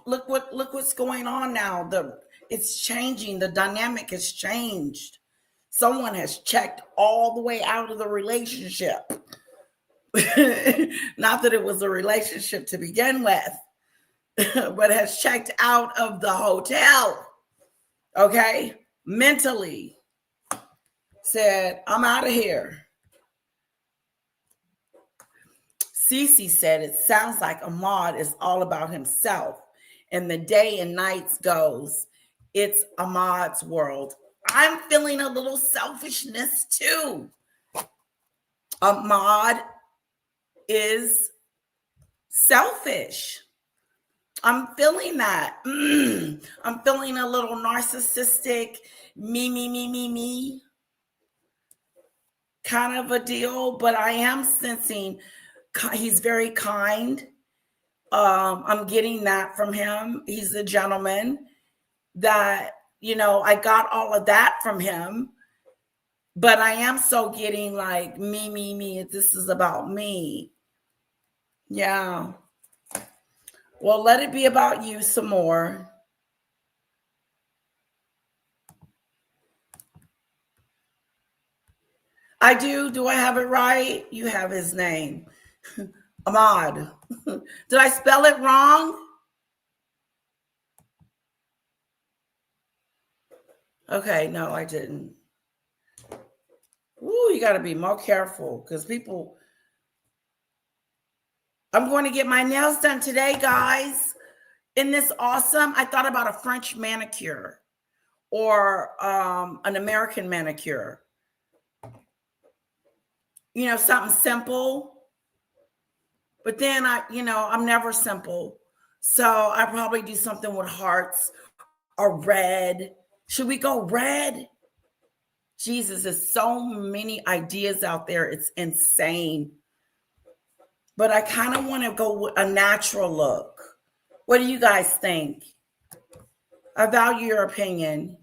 look what's going on now. It's changing. The dynamic has changed. Someone has checked all the way out of the relationship. Not that it was a relationship to begin with, but has checked out of the hotel. Okay? Mentally said, I'm out of here. Cece said, it sounds like Ahmad is all about himself. And the day and nights goes, it's Ahmad's world. I'm feeling a little selfishness too. Ahmad is selfish. I'm feeling that. I'm feeling a little narcissistic, me kind of a deal, but I am sensing he's very kind. I'm getting that from him. He's a gentleman that, I got all of that from him, but I am so getting like me. This is about me. Yeah. Well, let it be about you some more. I do. Do I have it right? You have his name. Ahmad. Did I spell it wrong? Okay, no, I didn't. Ooh, you got to be more careful because people... I'm going to get my nails done today, guys. Isn't this awesome? I thought about a French manicure or an American manicure. Something simple. But then I'm never simple. So I probably do something with hearts or red. Should we go red? Jesus, there's so many ideas out there. It's insane. But I kind of want to go with a natural look. What do you guys think? I value your opinion.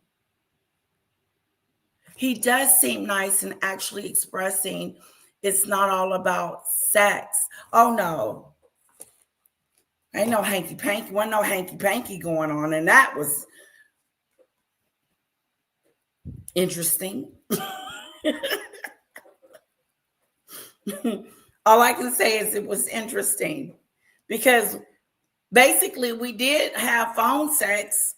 He does seem nice and actually expressing it's not all about sex. Oh, no. Ain't no hanky-panky. Wasn't no hanky-panky going on. And that was interesting. All I can say is it was interesting. Because basically we did have phone sex,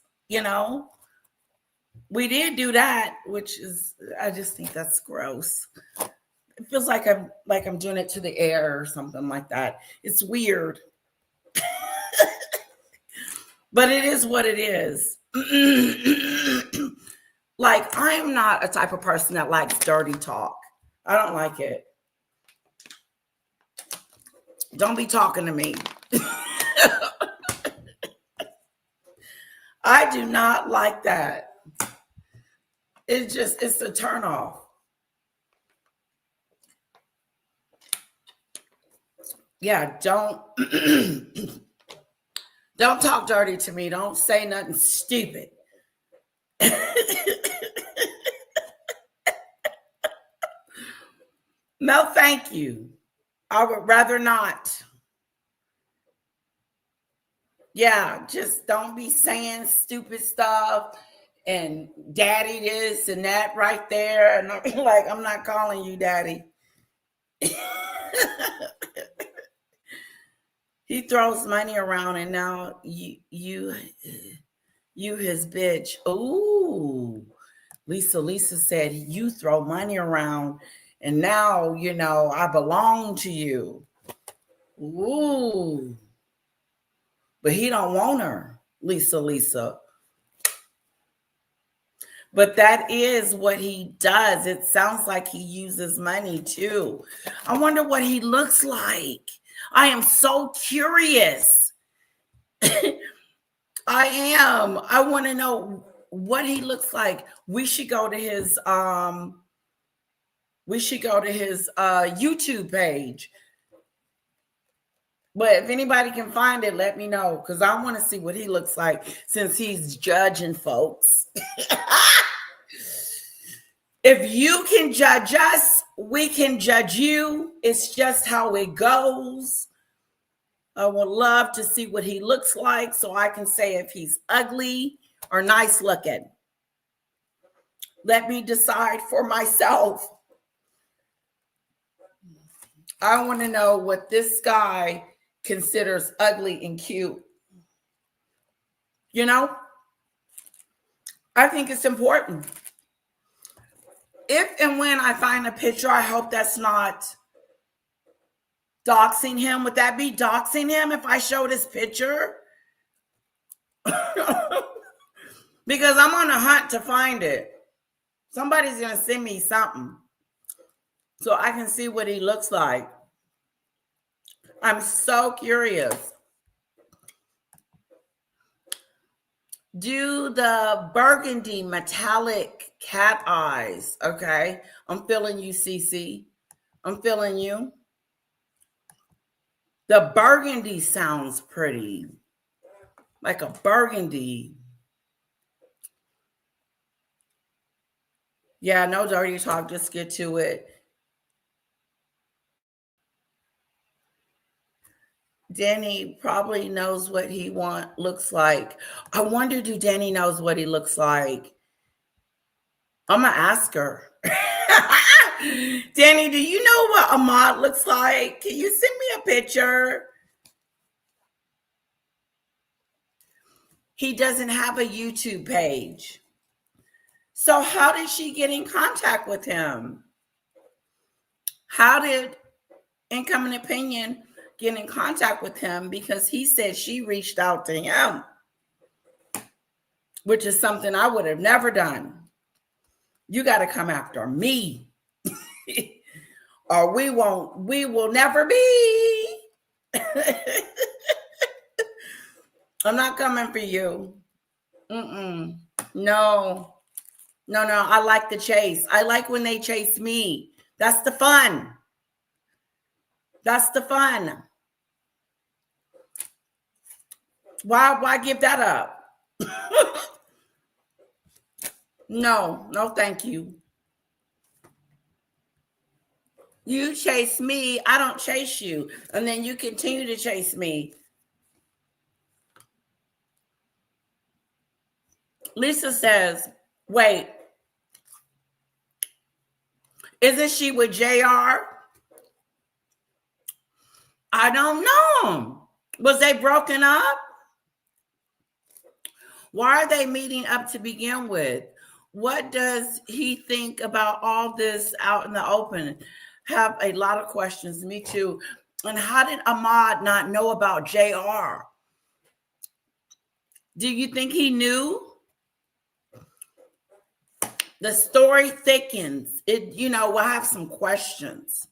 We did do that, which is, I just think that's gross. It feels like I'm doing it to the air or something like that. It's weird. But it is what it is. Like, I'm not a type of person that likes dirty talk. I don't like it. Don't be talking to me. I do not like that. It's a turn off. Yeah, don't don't talk dirty to me. Don't say nothing stupid. No, thank you. I would rather not. Yeah, just don't be saying stupid stuff and daddy this and that right there. And I'm like, I'm not calling you daddy. He throws money around and now you his bitch. Ooh. Lisa said you throw money around and now I belong to you. Ooh. But he don't want her, Lisa. But that is what he does. It sounds like he uses money too. I wonder what he looks like. I am so curious. I am. I want to know what he looks like. We should go to his YouTube page. But if anybody can find it, let me know, because I want to see what he looks like since he's judging folks. If you can judge us, we can judge you. It's just how it goes. I would love to see what he looks like so I can say if he's ugly or nice looking. Let me decide for myself. I want to know what this guy considers ugly and cute. I think it's important. If and when I find a picture, I hope that's not doxing him. Would that be doxing him if I showed his picture? Because I'm on a hunt to find it. Somebody's going to send me something so I can see what he looks like. I'm so curious. Do the burgundy metallic cat eyes. Okay. I'm feeling you, Cece. I'm feeling you. The burgundy sounds pretty. Like a burgundy. Yeah, no dirty talk. Just get to it. Danny probably knows what he looks like. I wonder, do Danny knows what he looks like? I'm going to ask her. Danny, do you know what Ahmad looks like? Can you send me a picture? He doesn't have a YouTube page. So how did she get in contact with him? How did Incoming Opinion get in contact with him? Because he said she reached out to him, which is something I would have never done. You got to come after me. Or we will never be. I'm not coming for you. No. I like the chase. I like when they chase me. That's the fun. That's the fun. Why give that up? No, thank you. You chase me, I don't chase you. And then you continue to chase me. Lisa says, wait, isn't she with JR? I don't know. Was they broken up? Why are they meeting up to begin with? What does he think about all this out in the open? Have a lot of questions. Me too. And how did Ahmad not know about JR? Do you think he knew? The story thickens. It, you know, we'll have some questions.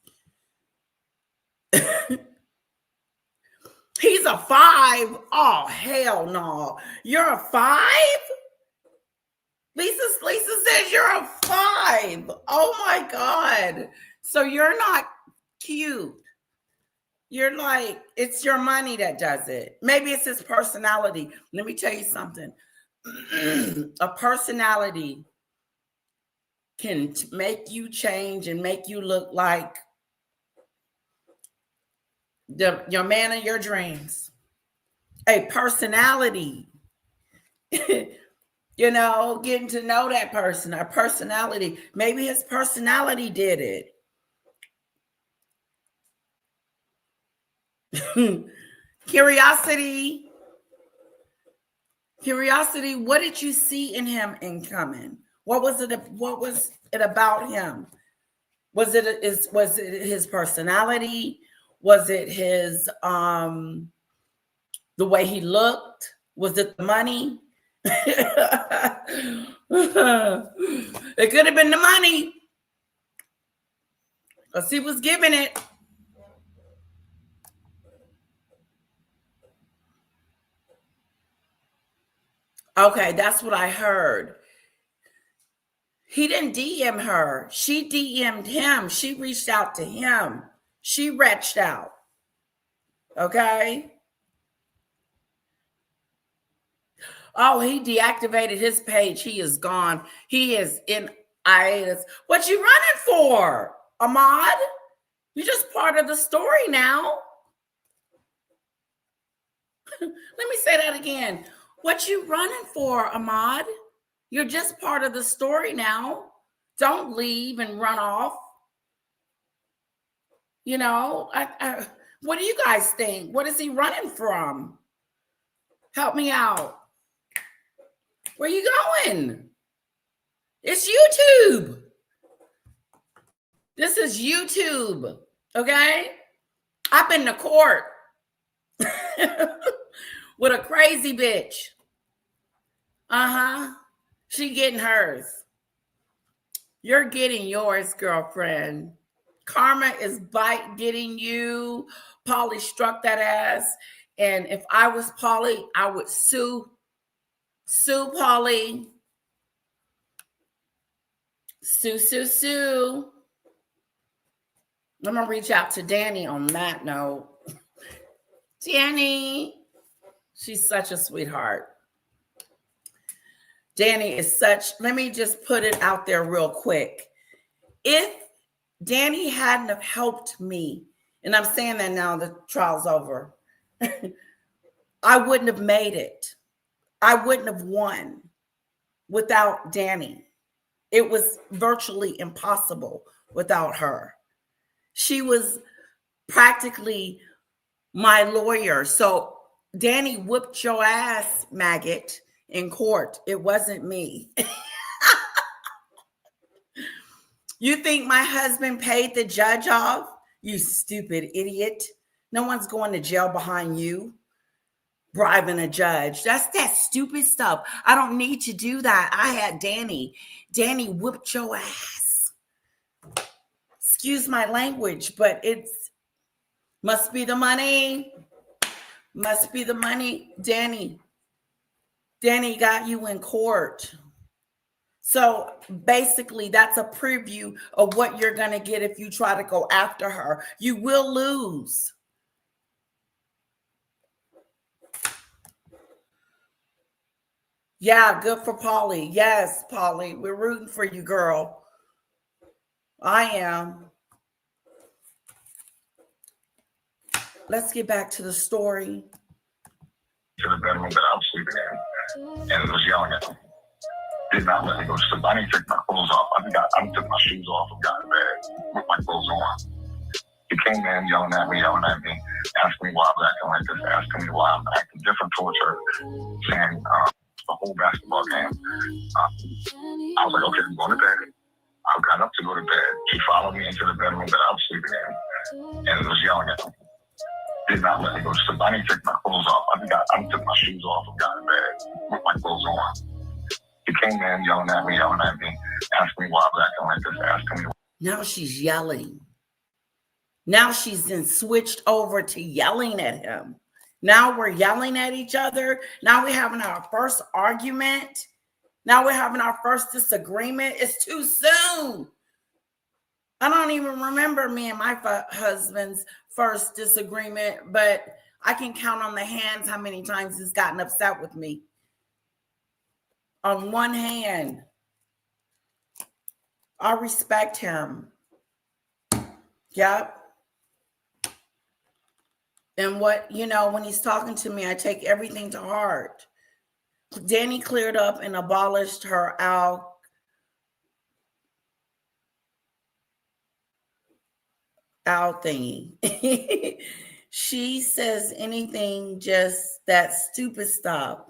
He's a 5. Oh, hell no. You're a 5? Lisa says you're a 5. Oh my God. So you're not cute. You're like, it's your money that does it. Maybe it's his personality. Let me tell you something. A personality can make you change and make you look like your man of your dreams. A personality. You know, getting to know that person, a personality. Maybe his personality did it. Curiosity, what did you see in him in coming? What was it about him? Was it his personality? Was it his the way he looked? Was it the money? It could have been the money, because he was giving it. Okay, that's what I heard. He didn't DM her. She DM'd him. She reached out to him. She reached out. Okay? Oh, he deactivated his page. He is gone. He is in hiatus. What you running for, Ahmad? You're just part of the story now. Let me say that again. What you running for, Ahmad? You're just part of the story now. Don't leave and run off. You know, what do you guys think? What is he running from? Help me out. Where you going? It's YouTube. This is YouTube, okay? I've been to court with a crazy bitch. She getting hers. You're getting yours, girlfriend. Karma is getting you. Polly struck that ass. And if I was Polly, I would sue Polly. Sue. I'm going to reach out to Danny on that note. Danny. She's such a sweetheart. Danny is such, let me just put it out there real quick. If Danny hadn't have helped me, and I'm saying that now the trial's over, I wouldn't have made it. I wouldn't have won without Danny. It was virtually impossible without her. She was practically my lawyer. So Danny whooped your ass, maggot, in court. It wasn't me. You think my husband paid the judge off? You stupid idiot. No one's going to jail behind you. Bribing a judge. That's that stupid stuff. I don't need to do that. I had Danny. Danny whooped your ass. Excuse my language, but it's must be the money. Must be the money. Danny got you in court. So basically, that's a preview of what you're going to get if you try to go after her. You will lose. Yeah, good for Polly. Yes, Polly, we're rooting for you, girl. I am. Let's get back to the story. To the bedroom that I was sleeping in and was yelling at me. Did not let me go to sleep. I didn't take my clothes off. I took my shoes off and got in bed with my clothes on. He came in yelling at me, asking me why I was acting like this, asking me why I'm acting different towards her, saying the whole basketball game. I was like, okay, I'm going to bed. I got up to go to bed. He followed me into the bedroom that I was sleeping in and was yelling at me. did not let me go to sleep. I didn't take my clothes off. I took my shoes off and got in bed with my clothes on. He came in yelling at me, asking me why I was acting like this, asking me. Now she's yelling. Now she's then switched over to yelling at him. Now we're yelling at each other. Now we're having our first argument. Now we're having our first disagreement. It's too soon. I don't even remember me and my husband's first disagreement, but I can count on the hands how many times he's gotten upset with me. On one hand, I respect him. Yep. And what, when he's talking to me, I take everything to heart. Danny cleared up and abolished her owl thingy. She says anything, just that stupid stuff.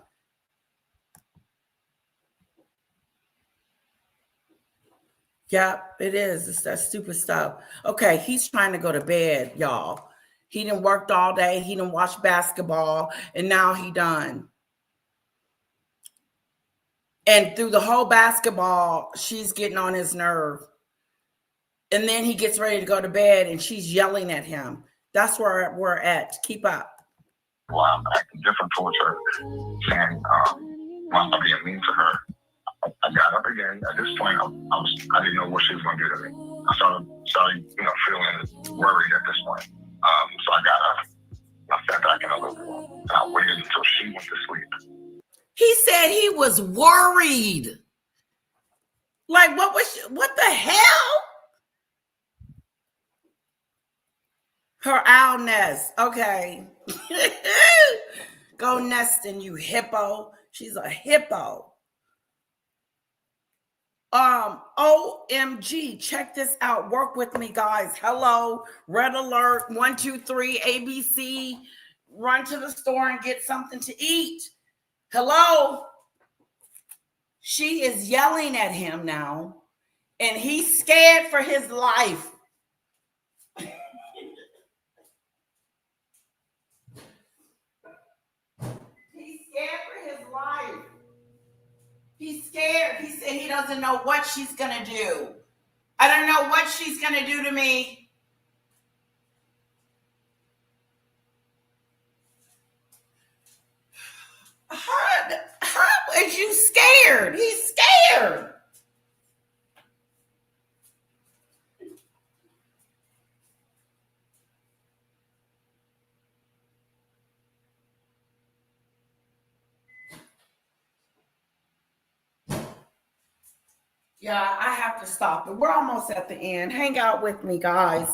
Yep, it is. It's that stupid stuff. Okay, he's trying to go to bed, y'all. He done worked all day. He done watched basketball, and now he done. And through the whole basketball, she's getting on his nerve. And then he gets ready to go to bed, and she's yelling at him. That's where we're at. Keep up. Well, I'm acting different towards her, saying, I'm being mean to her. I got up again. At this point, I didn't know what she was going to do to me. I started feeling worried at this point. So I got up. I sat back in a little bit, and I waited until she went to sleep. He said he was worried. Like, what the hell? Her owl nest. Okay. Go nesting, you hippo. She's a hippo. OMG, check this out. Work with me, guys. Hello, red alert, 1, 2, 3, ABC. Run to the store and get something to eat. Hello. She is yelling at him now, and he's scared for his life. He's scared for his life. He's scared. He said he doesn't know what she's going to do. I don't know what she's going to do to me. How is you scared? He's scared. Yeah, I have to stop it. We're almost at the end. Hang out with me, guys.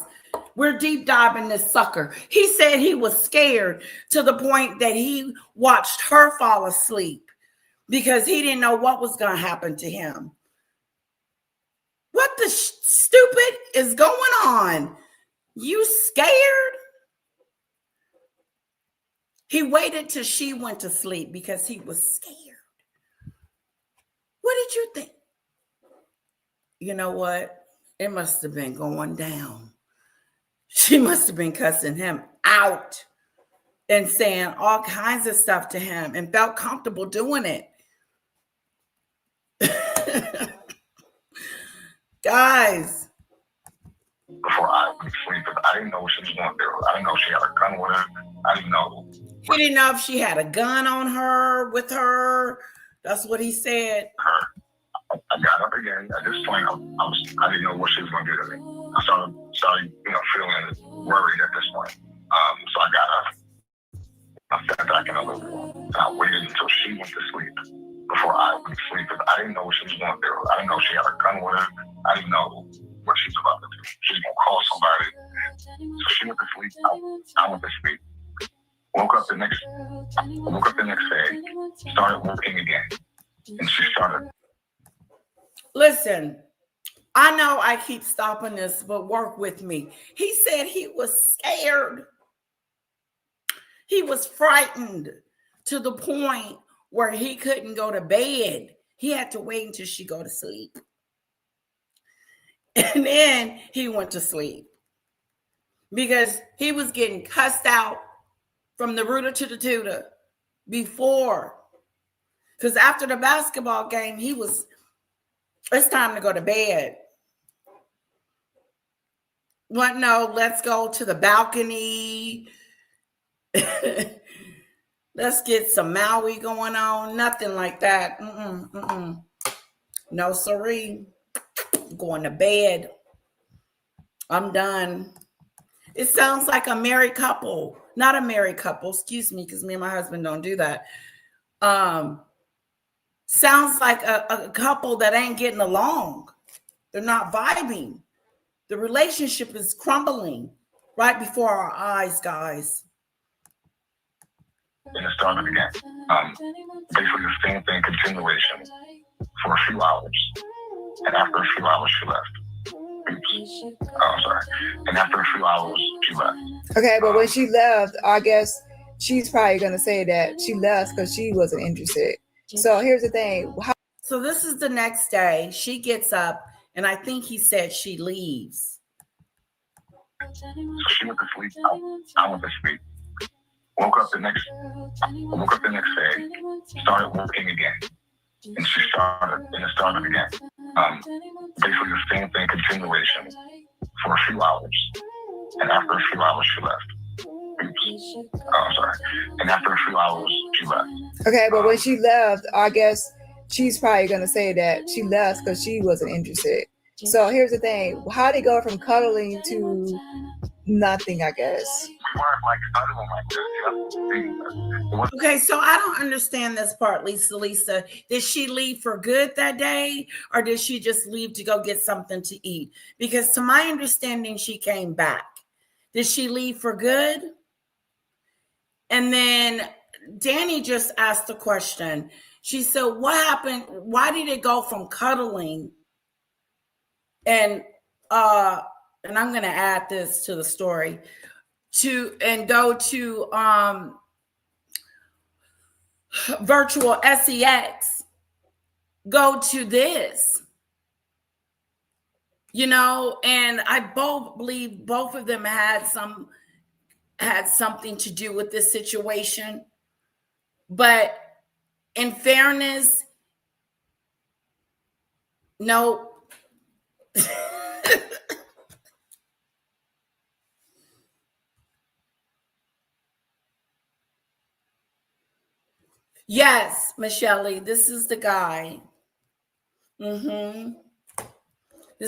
We're deep diving this sucker. He said he was scared to the point that he watched her fall asleep because he didn't know what was going to happen to him. What the stupid is going on? You scared? He waited till she went to sleep because he was scared. What did you think? You know what? It must have been going down. She must have been cussing him out and saying all kinds of stuff to him and felt comfortable doing it. Guys. Before I went to sleep, I didn't know what she was going to do. I didn't know she had a gun with her. I didn't know. He didn't know if she had a gun on her, with her. That's what he said. I got up again. At this point, I didn't know what she was going to do to me. I started feeling worried at this point. So I got up. I sat back in a little bit, and I waited until she went to sleep before I went to sleep. I didn't know what she was going to do. I didn't know she had a gun with her. I didn't know what she was about to do. She was going to call somebody. So she went to sleep. I went to sleep. Woke up the next day. Started working again, and she started. Listen, I know I keep stopping this, but work with me. He said he was scared. He was frightened to the point where he couldn't go to bed. He had to wait until she go to sleep. And then he went to sleep because he was getting cussed out from the rooter to the tutor before. Because after the basketball game, it's time to go to bed. What? No, let's go to the balcony. Let's get some Maui going on. Nothing like that. No, siree. Going to bed. I'm done. It sounds like a married couple. Not a married couple, excuse me, because me and my husband don't do that. Sounds like a couple that ain't getting along. They're not vibing. The relationship is crumbling right before our eyes, guys. And it started again. Basically the same thing, continuation for a few hours. And after a few hours, she left. Oops. Oh, I'm sorry. And after a few hours, she left. Okay, but when she left, I guess she's probably going to say that she left because she wasn't interested. So here's the thing. So this is the next day. She gets up, and I think he said she leaves. So she went to sleep. I went to sleep. Woke up the next day, started working again. And it started again. Basically the same thing, continuation for a few hours. And after a few hours, she left. Oops. Oh, I'm sorry. And after a few hours, she left. Okay, but when she left, I guess she's probably going to say that she left because she wasn't interested. So here's the thing. How did it go from cuddling to nothing, I guess? We weren't like cuddling like this. Okay, so I don't understand this part, Lisa. Did she leave for good that day, or did she just leave to go get something to eat? Because to my understanding, she came back. Did she leave for good? And then Danny just asked the question. She said, what happened? Why did it go from cuddling? And I'm going to add this to the story go to virtual sex, go to this, and I believe both of them had something to do with this situation. But in fairness, no. Yes, Michelle, this is the guy. This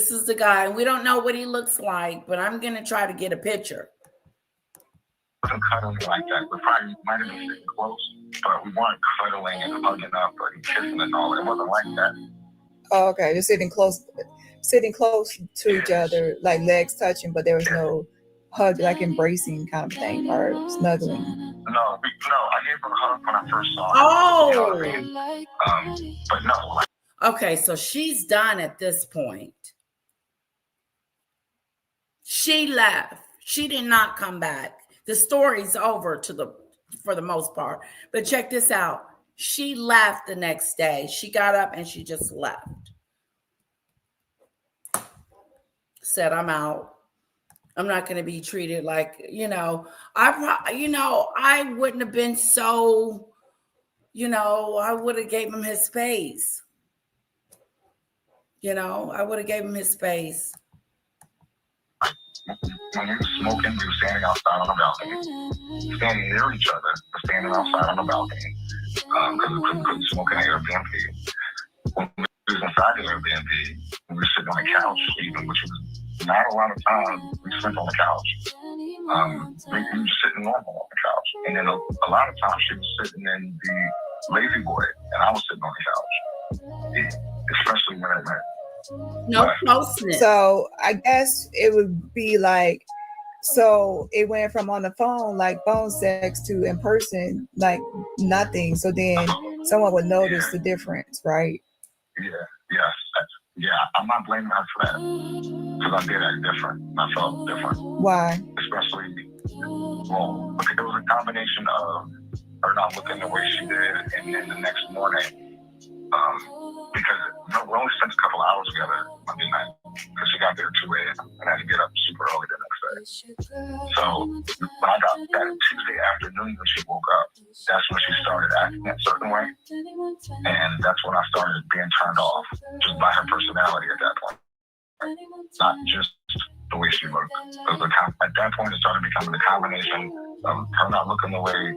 is the guy. We don't know what he looks like, but I'm going to try to get a picture. Wasn't cuddling like that. We probably might have been sitting close, but we weren't cuddling and hugging up or kissing and all. It wasn't like that. Oh, okay, just sitting close to each other, like legs touching, but there was no hug, like embracing kind of thing, or snuggling. No, I gave her a hug when I first saw her. Oh, you know what I mean? But no. Okay, so she's done at this point. She left. She did not come back. The story's over for the most part. But check this out. She left the next day. She got up and she just left. Said, I'm out. I'm not going to be treated like, I wouldn't have been so, I would have gave him his space. I would have gave him his space. When we were smoking, we were standing outside on the balcony. Standing near each other, but standing outside on the balcony. Because we couldn't smoke in the Airbnb. When we was inside the Airbnb, we were sitting on the couch, even, which was not a lot of time. We slept on the couch. We were sitting normal on the couch. And then a lot of times she was sitting in the lazy boy, and I was sitting on the couch. Especially when it meant. No closeness. So I guess it would be like, so it went from on the phone, like phone sex, to in person, like nothing. So then someone would notice the difference, right? Yeah. I'm not blaming her for that, because I did act different. I felt different. Why? Especially, because it was a combination of her not looking the way she did, and then the next morning, because we only spent a couple hours together Monday night, because she got there at 2 a.m. and I had to get up super early the next day. So when I got that Tuesday afternoon when she woke up, that's when she started acting a certain way. And that's when I started being turned off just by her personality at that point. Not just the way she looked. At that point, it started becoming the combination of her not looking the way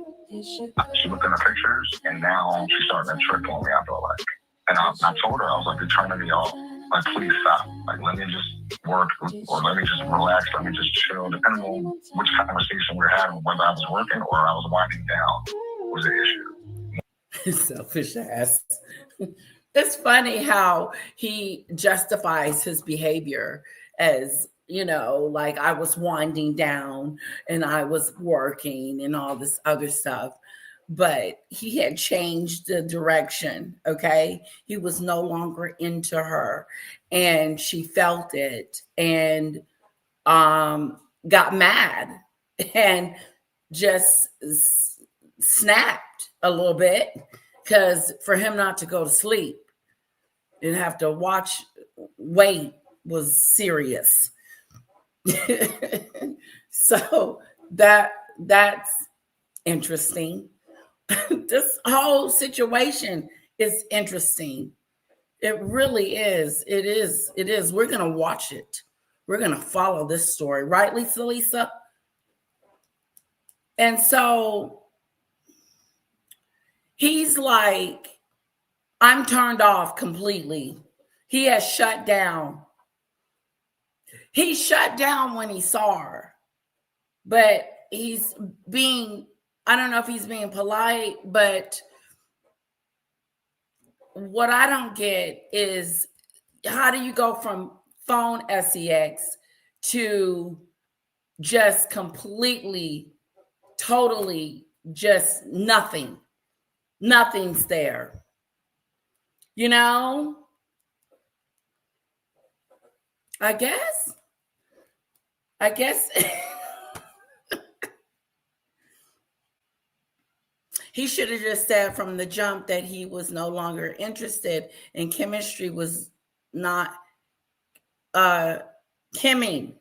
she looked in the pictures, and now she's starting to trip on me, I feel like. And I told her, I was like, you're turning me off. Like, please stop. Like, let me just work, or let me just relax, let me just chill, depending on which conversation we're having, whether I was working or I was winding down was the issue. Selfish ass. It's funny how he justifies his behavior as, you know, like I was winding down and I was working and all this other stuff. But he had changed the direction. Okay. He was no longer into her and she felt it and got mad and just snapped a little bit because for him not to go to sleep and have to wait was serious. So that's interesting. This whole situation is interesting. It really is. It is. We're going to watch it. We're going to follow this story. Right, Lisa? And so he's like, I'm turned off completely. He has shut down. He shut down when he saw her. But he's being, I don't know if he's being polite, but what I don't get is how do you go from phone sex to just completely, totally just nothing? Nothing's there. You know? I guess he should have just said from the jump that he was no longer interested and chemistry was not chemming.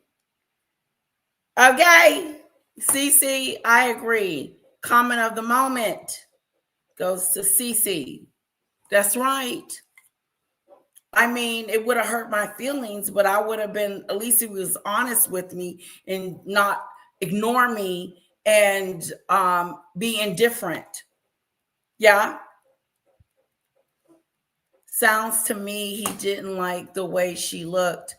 Okay. CC, I agree. Comment of the moment goes to CC. That's right. I mean, it would have hurt my feelings, but I would have been, at least he was honest with me and not ignore me and be indifferent. Yeah. Sounds to me he didn't like the way she looked.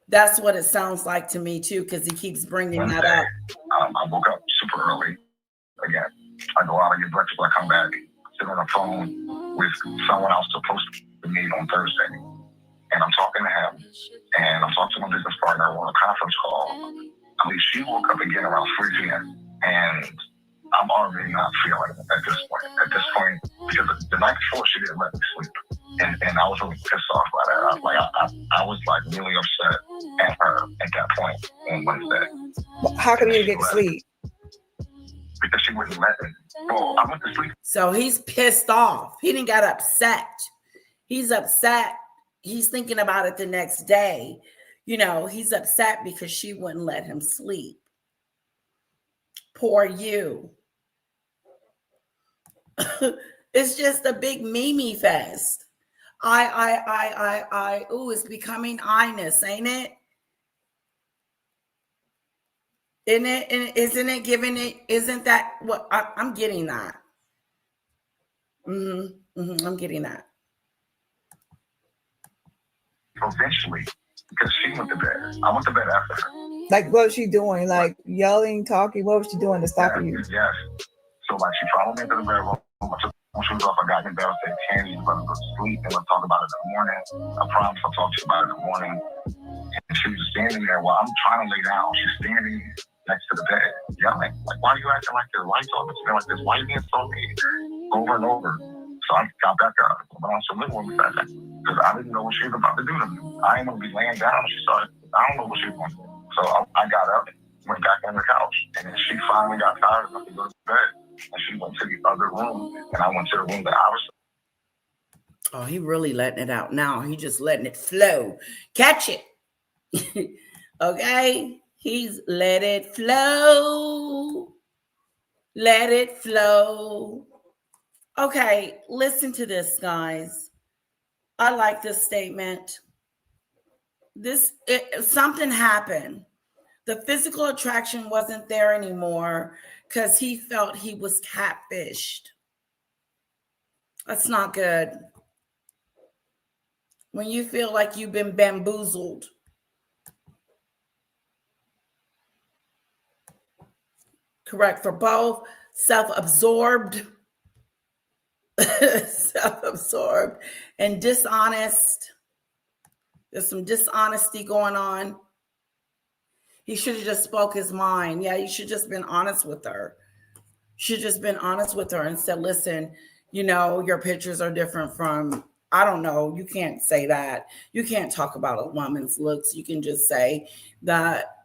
That's what it sounds like to me too, because he keeps bringing that up. I woke up super early. Again, I go out, I get breakfast, I come back, sit on the phone with someone else supposed to meet on Thursday. And I'm talking to him, and I'm talking to my business partner on a conference call. I mean, she woke up again around 3 p.m. And I'm already not feeling it at this point. At this point, because the night before, she didn't let me sleep. And I was really pissed off by that. I was like really upset at her at that point on Wednesday. How come you didn't get to sleep? Because she wouldn't let me. Well, I went to sleep. So he's pissed off. He didn't get upset. He's upset. He's thinking about it the next day. You know, he's upset because she wouldn't let him sleep. Poor you. It's just a big Mimi fest. Ooh, it's becoming I-ness, ain't it? Isn't it giving it? Isn't that what I'm getting that? I'm getting that. Eventually, because she went to bed. I went to bed after her. Like, what was she doing? Like, yelling, talking? What was she doing to stop you? Yes. So, like, she followed me into the bedroom. I took my shoes off. I got in bed. I said, Candy, you're going to go to sleep, and we'll talk about it in the morning. I promise I'll talk to you about it in the morning. And she was standing there while I'm trying to lay down. She's standing next to the bed, yelling, like, why are you acting like this? Why are you talking to me like this? Why are you being so mean? Over and over. So I got back up. I went on some living with me that day. Because I didn't know what she was about to do to me. I ain't going to be laying down. She started, I don't know what she was going to do. So I got up, went back on the couch. And then she finally got tired enough to go to bed. And she went to the other room. And I went to the room that I was. Oh, he really letting it out now. He just letting it flow. Catch it. Okay? He's let it flow. Let it flow. Okay, listen to this, guys. I like this statement. Something happened. The physical attraction wasn't there anymore because he felt he was catfished. That's not good. When you feel like you've been bamboozled. Correct for both. Self-absorbed and dishonest. There's some dishonesty going on. He should have just spoke his mind. Yeah, you should just been honest with her. Should just been honest with her and said, listen, your pictures are different from, I don't know. You can't say that. You can't talk about a woman's looks. You can just say that,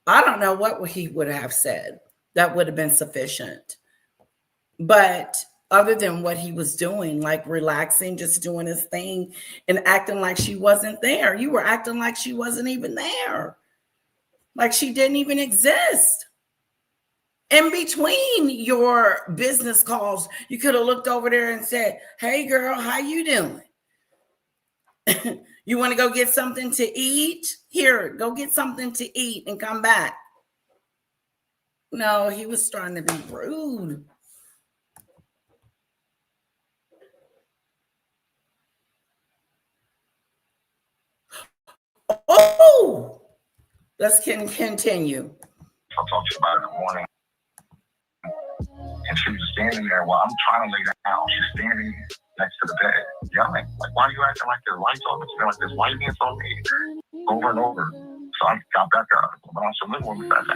I don't know what he would have said. That would have been sufficient. But other than what he was doing, like relaxing, just doing his thing and acting like she wasn't there. You were acting like she wasn't even there. Like she didn't even exist. In between your business calls, you could have looked over there and said, hey girl, how you doing? You want to go get something to eat? Here, go get something to eat and come back. No, he was trying to be rude. Oh, let's continue. I talked to you about it in the morning. And she was standing there while I'm trying to lay down. She's standing next to the bed, yelling, like, why are you acting like there's lights on? It's like there's lightning on me over and over. So I got back up, went on some living room because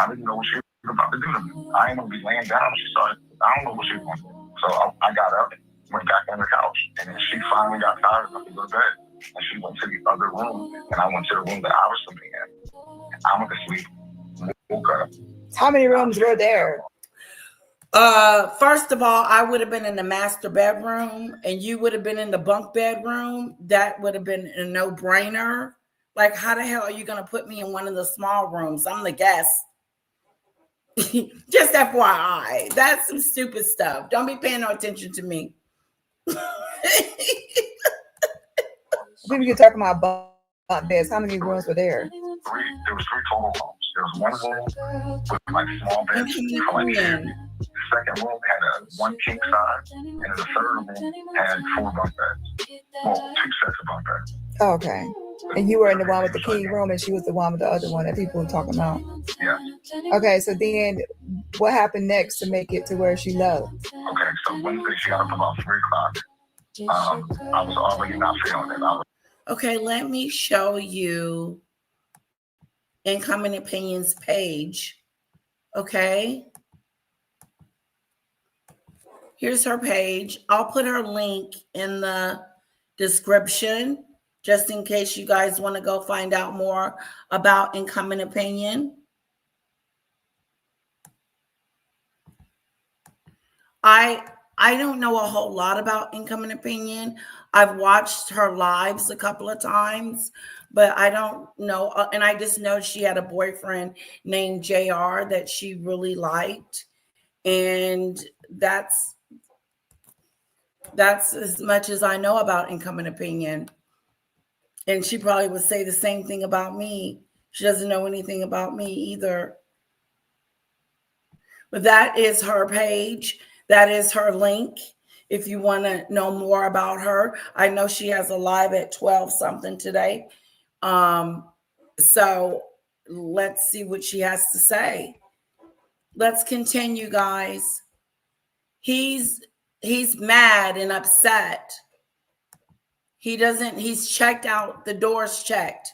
I didn't know what she was about to do to me. I ain't gonna be laying down. She started, I don't know what she was going to do. So I got up, went back on the couch, and then she finally got tired enough to go to bed. And she went to the other room, and I went to the room that I was sleeping in. I went to sleep, woke up. How many rooms were there? First of all, I would have been in the master bedroom and you would have been in the bunk bedroom. That would have been a no-brainer. Like, how the hell are you going to put me in one of the small rooms? I'm the guest. Just FYI, that's some stupid stuff. Don't be paying no attention to me. We can talk about bunk beds. How many rooms were there? There was 3 total rooms. There was one room with like small beds for like sharing. The second room had a 1 king size, and the third room had 4 bunk beds. Well, 2 sets of bunk beds. Oh, okay. And you were in the one with the king room, and she was the one with the other one that people were talking about. Yeah. Okay, so then what happened next to make it to where she left? Okay, so Wednesday she got up about 3 o'clock. I was already not feeling it. Okay, let me show you Incoming Opinions page. Okay. Here's her page. I'll put her link in the description just in case you guys want to go find out more about Incoming Opinion. I don't know a whole lot about Incoming Opinion. I've watched her lives a couple of times, but I don't know. And I just know she had a boyfriend named JR that she really liked. And that's as much as I know about Incoming Opinion. And she probably would say the same thing about me. She doesn't know anything about me either. But that is her page. That is her link. If you want to know more about her, I know she has a live at 12 something today. So let's see what she has to say. Let's continue, guys. He's mad and upset. He's checked out. The door's checked.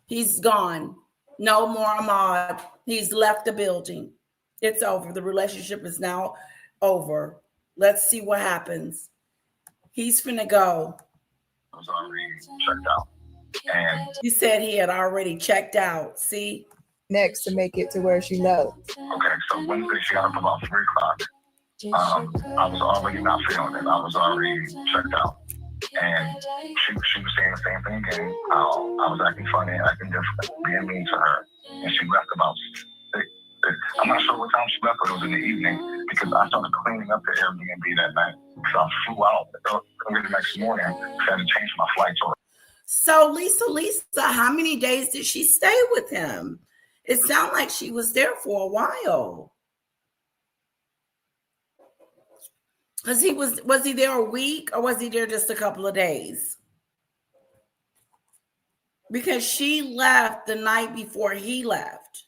He's gone. No more Ahmad. He's left the building. It's over. The relationship is now over. Let's see what happens. He's finna go. I was already checked out. And you said he had already checked out. See? Next to make it to where she left. Okay, so Wednesday she got up about 3 o'clock. I was already not feeling it. I was already checked out. And she was saying the same thing again. I was acting funny, acting different, being mean to her. And she left about I'm not sure what time she left, but it was in the evening because I started cleaning up the Airbnb that night. So I flew out early the next morning because I had to change my flight to. So Lisa, how many days did she stay with him? It sounded like she was there for a while. Because was he there a week or was he there just a couple of days? Because she left the night before he left.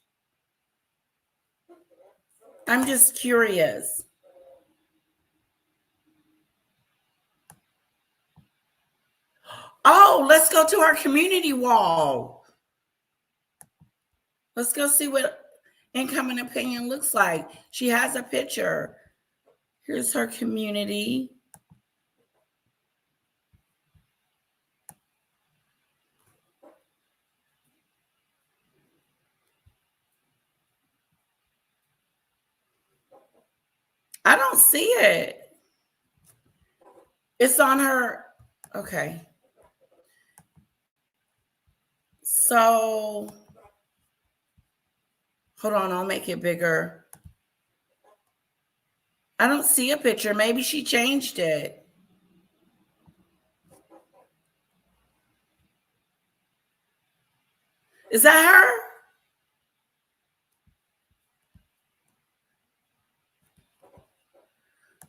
I'm just curious. Oh, let's go to our community wall. Let's go see what incoming opinion looks like. She has a picture. Here's her community. I don't see it. It's on her. Okay. So, hold on, I'll make it bigger. I don't see a picture. Maybe she changed it. Is that her?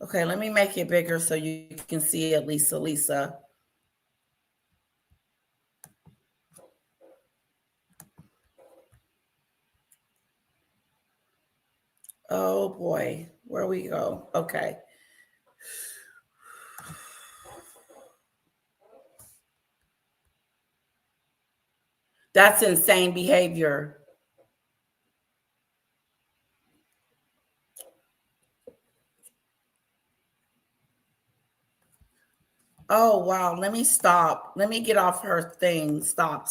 Okay, let me make it bigger so you can see it, Lisa. Oh boy, where we go? Okay. That's insane behavior. Oh, wow. Let me stop. Let me get off her thing. Stop.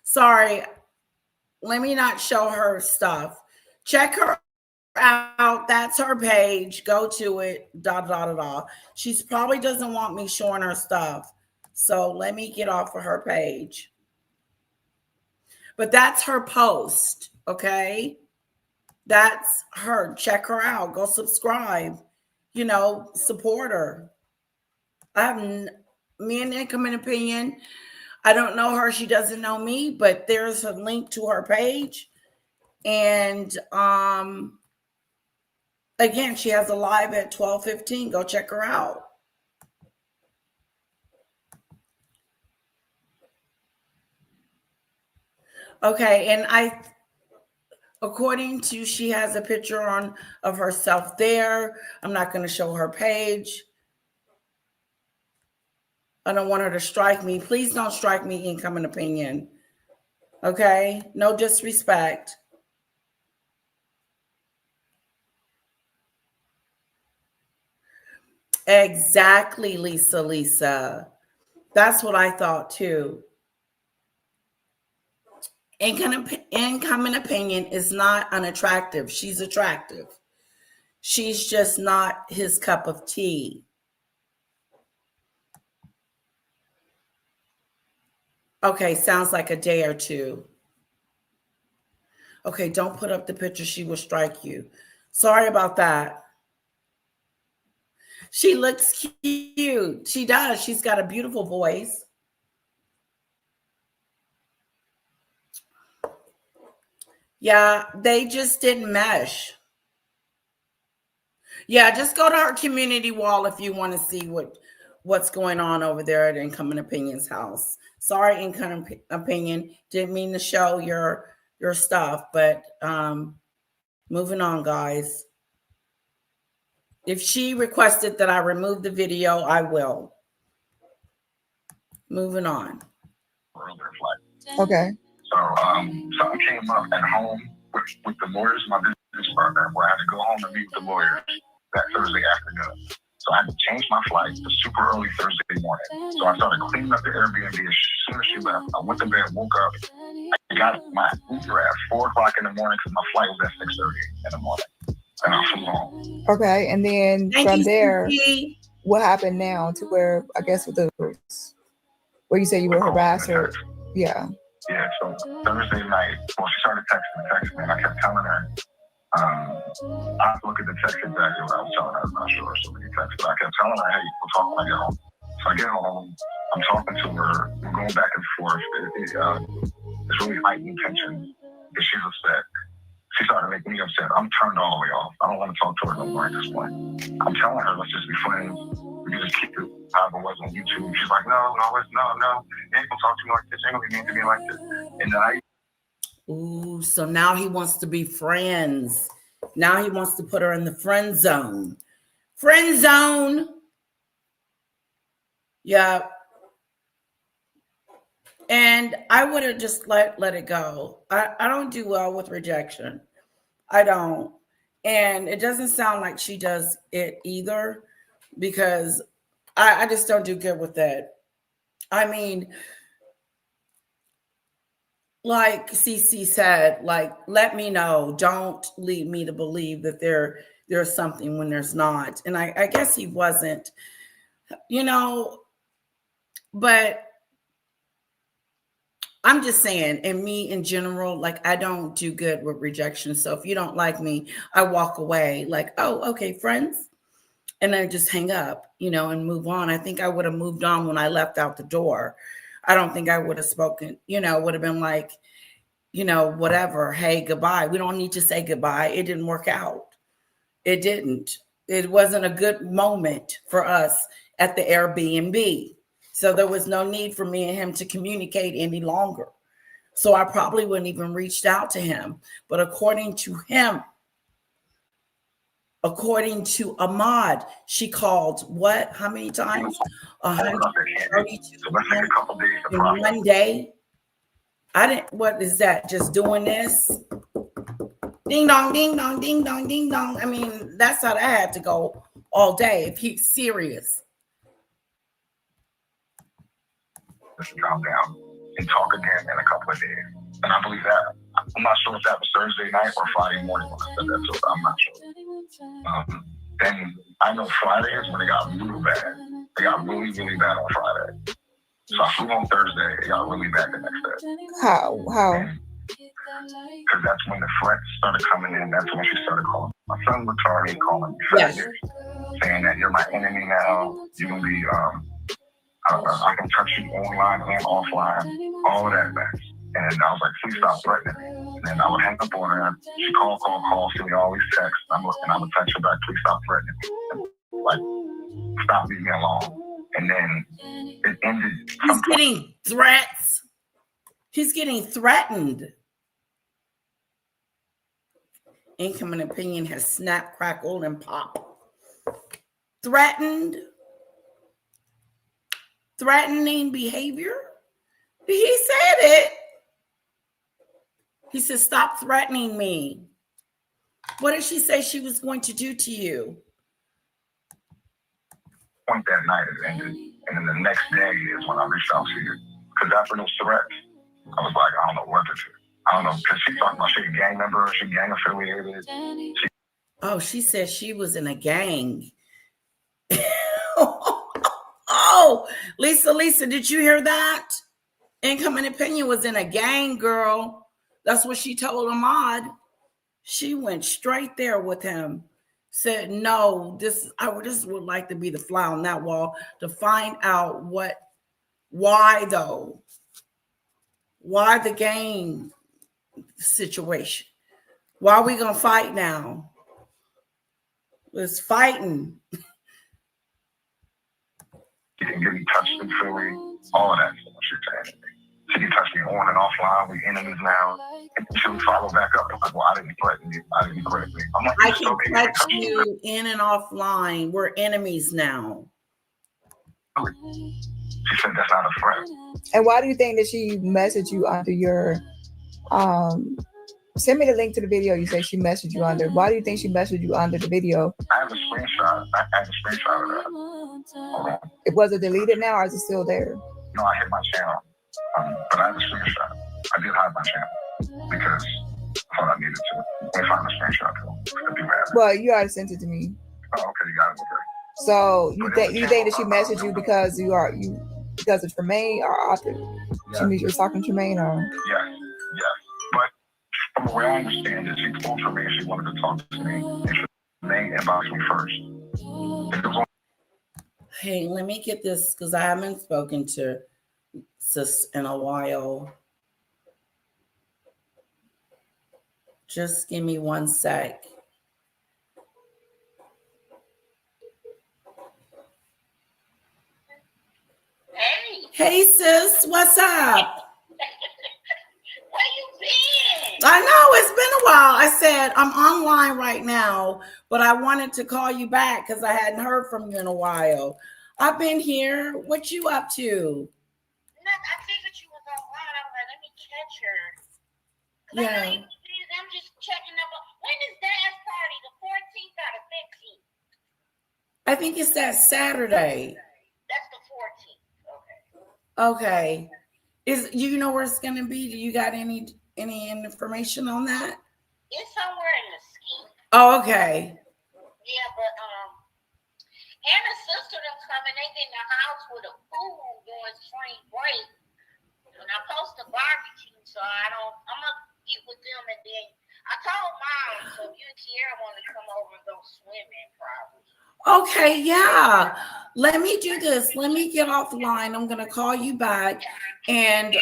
Sorry. Let me not show her stuff. Check her out. That's her page. Go to it. She probably doesn't want me showing her stuff. So let me get off of her page. But that's her post. Okay. That's her. Check her out. Go subscribe. Support her. Me and Incoming Opinion. I don't know her. She doesn't know me, but there's a link to her page. And again, she has a live at 12:15. Go check her out. Okay, and according to, she has a picture of herself there. I'm not going to show her page. I don't want her to strike me. Please don't strike me, Incoming Opinion. Okay? No disrespect. Exactly, Lisa. That's what I thought too. Incoming Opinion is not unattractive. She's attractive. She's just not his cup of tea. Okay, sounds like a day or two. Okay, don't put up the picture. She will strike you. Sorry about that. She looks cute. She does. She's got a beautiful voice. Yeah, they just didn't mesh. Yeah, just go to her community wall if you want to see what's going on over there at Incoming Opinion's house. Sorry, Incoming Opinion. Didn't mean to show your stuff, but moving on, guys. If she requested that I remove the video, I will. Moving on. Okay. So something came up at home with the lawyers, my business partner, where I had to go home and meet with the lawyers that Thursday afternoon. So I had to change my flight to super early Thursday morning. So I started cleaning up the Airbnb as soon as she left. I went to bed, woke up. I got my Uber at 4 o'clock in the morning because my flight was at 6:30 in the morning. And I flew home. Okay, and then Thank from you, there, Suki. what happened now to where I guess with the where you say you were harassed or yeah. Yeah, so Thursday night, well, she started texting me, and I kept telling her, I have to look at the text exactly what I was telling her. I'm not sure so many texts, but I kept telling her, hey, we'll talk when I get home. So I get home, I'm talking to her, we're going back and forth. It's really heightened tension because she's upset. She started making me upset. I'm turned all the way off. I don't want to talk to her no more at this point. I'm telling her, let's just be friends. We can just keep it however it was on YouTube. She's like, no. You ain't gonna talk to me like this. You ain't gonna be mean to me like this. And then Ooh, so now he wants to be friends. Now he wants to put her in the friend zone. Friend zone. Yeah. And I would have just let it go. I don't do well with rejection. I don't. And it doesn't sound like she does it either, because I just don't do good with that. I mean, like CC said, like, let me know. Don't lead me to believe that there's something when there's not. And I guess he wasn't, but I'm just saying, and me in general, like, I don't do good with rejection. So if you don't like me, I walk away like, oh, okay, friends. And then just hang up, and move on. I think I would have moved on when I left out the door. I don't think I would have spoken, would have been like, whatever. Hey, goodbye. We don't need to say goodbye. It didn't work out. It didn't. It wasn't a good moment for us at the Airbnb. So there was no need for me and him to communicate any longer. So I probably wouldn't even reached out to him. But according to him, according to Ahmad, she called what? How many times? 132 in one day. I didn't. What is that? Just doing this? Ding dong, ding dong, ding dong, ding dong. I mean, that's how that had to go all day if he's serious. Just drop down and talk again in a couple of days. And I believe that. I'm not sure if that was Thursday night or Friday morning when I said that, so I'm not sure. Then I know Friday is when it got really bad. It got really, really bad on Friday. So I flew on Thursday. It got really bad the next day. How? Because that's when the threats started coming in. That's when she started calling my son retarded, calling me faggot, saying that you're my enemy now. You're going to be, I can touch you online and offline, all of that mess. And I was like, please stop threatening me. And then I would hang up on her. She call, send me all these texts. I would text her back, please stop threatening me. Like, stop leaving me alone. And then it ended. He's getting threats. He's getting threatened. Income and opinion has snapped, crackled, and popped. Threatened. Threatening behavior. He said it. He said, stop threatening me. What did she say she was going to do to you? Point that night it ended. And then the next day is when I reached out to you. Because after those threats, I was like, I don't know what to do. I don't know. Because she talked about she a gang member, she gang affiliated. She said she was in a gang. Oh, Lisa, did you hear that? Income and opinion was in a gang, girl. That's what she told Ahmad. She went straight there with him. Said, no, I just would like to be the fly on that wall to find out why though? Why the gang situation? Why are we going to fight now? Let's fighting. She can get me touched in Philly, all of that stuff she's saying. She can touch me on and offline. We enemies now. And she would follow back up. I'm like, well, I didn't threaten you. I didn't threaten you. I'm like, I can touch you in and offline. We're enemies now. She said that's not a threat. And why do you think that she messaged you under your send me the link to the video you say she messaged you under. Why do you think she messaged you under the video? I have a screenshot. I have a screenshot of that. It was it deleted now or is it still there? No, I hit my channel. But I have a screenshot. I did hide my channel because I thought I needed to. Let me find the screenshot though. Well, you already sent it to me. Oh, okay, you got it. Okay. So you think that she messaged you because because of Tremaine or after she was talking to Tremaine or? Yes. But from the way I understand it, she told Tremaine she wanted to talk to me, and Tremaine inboxed me first. Hey, let me get this because I haven't spoken to sis in a while. Just give me 1 sec. Hey sis, what's up? Where you been? I know it's been a while. I said I'm online right now, but I wanted to call you back because I hadn't heard from you in a while. I've been here. What you up to? I figured you was online. I was like, let me catch her. Yeah. I'm just checking up. When is Dad's party? The 14th or the 15th? I think it's that Saturday. That's the 14th. Okay. Okay. You know where it's gonna be? Do you got any information on that? It's somewhere in the ski. Oh, okay. Yeah, but Anna's sister them coming. They in the house with a pool during spring break. And I'm supposed to barbecue, so I'm gonna get with them, and then I told Mom, so you and Kiara want to come over and go swimming probably. Okay, yeah. Let me do this. Let me get offline. I'm gonna call you back, and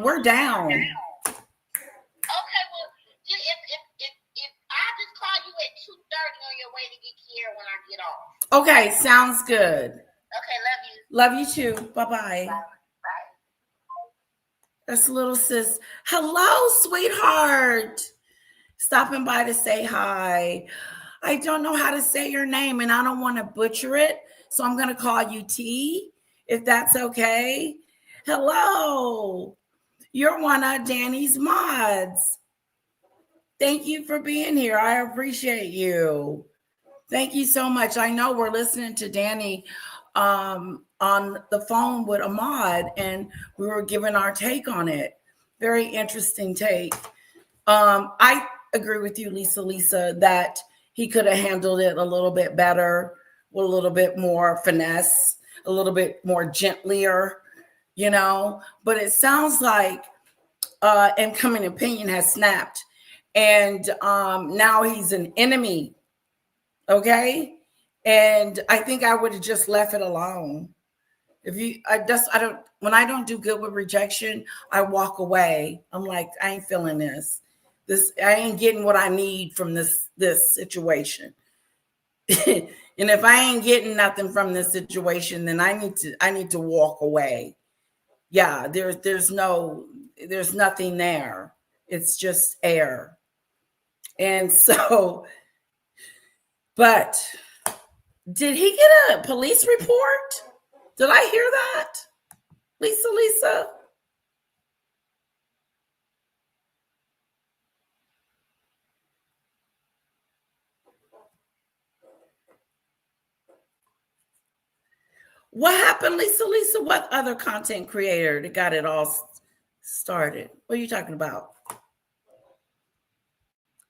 we're down. Okay, well, if I just call you at 2:30 on your way to get Kiara when I get off. Okay, sounds good. Okay, love you. Love you too. Bye-bye. Bye. That's little sis. Hello, sweetheart. Stopping by to say hi. I don't know how to say your name and I don't want to butcher it. So I'm going to call you T, if that's okay. Hello. You're one of Danny's mods. Thank you for being here. I appreciate you. Thank you so much. I know we're listening to Danny on the phone with Ahmad, and we were giving our take on it. Very interesting take. I agree with you, Lisa, that he could have handled it a little bit better, with a little bit more finesse, a little bit more gentler, but it sounds like incoming opinion has snapped, and now he's an enemy. Okay. And I think I would have just left it alone. When I don't do good with rejection, I walk away. I'm like, I ain't feeling this. I ain't getting what I need from this situation. And if I ain't getting nothing from this situation, then I need to walk away. Yeah, there's nothing there. It's just air. And so, but did he get a police report? Did I hear that? Lisa? What happened, Lisa? What other content creator that got it all started? What are you talking about?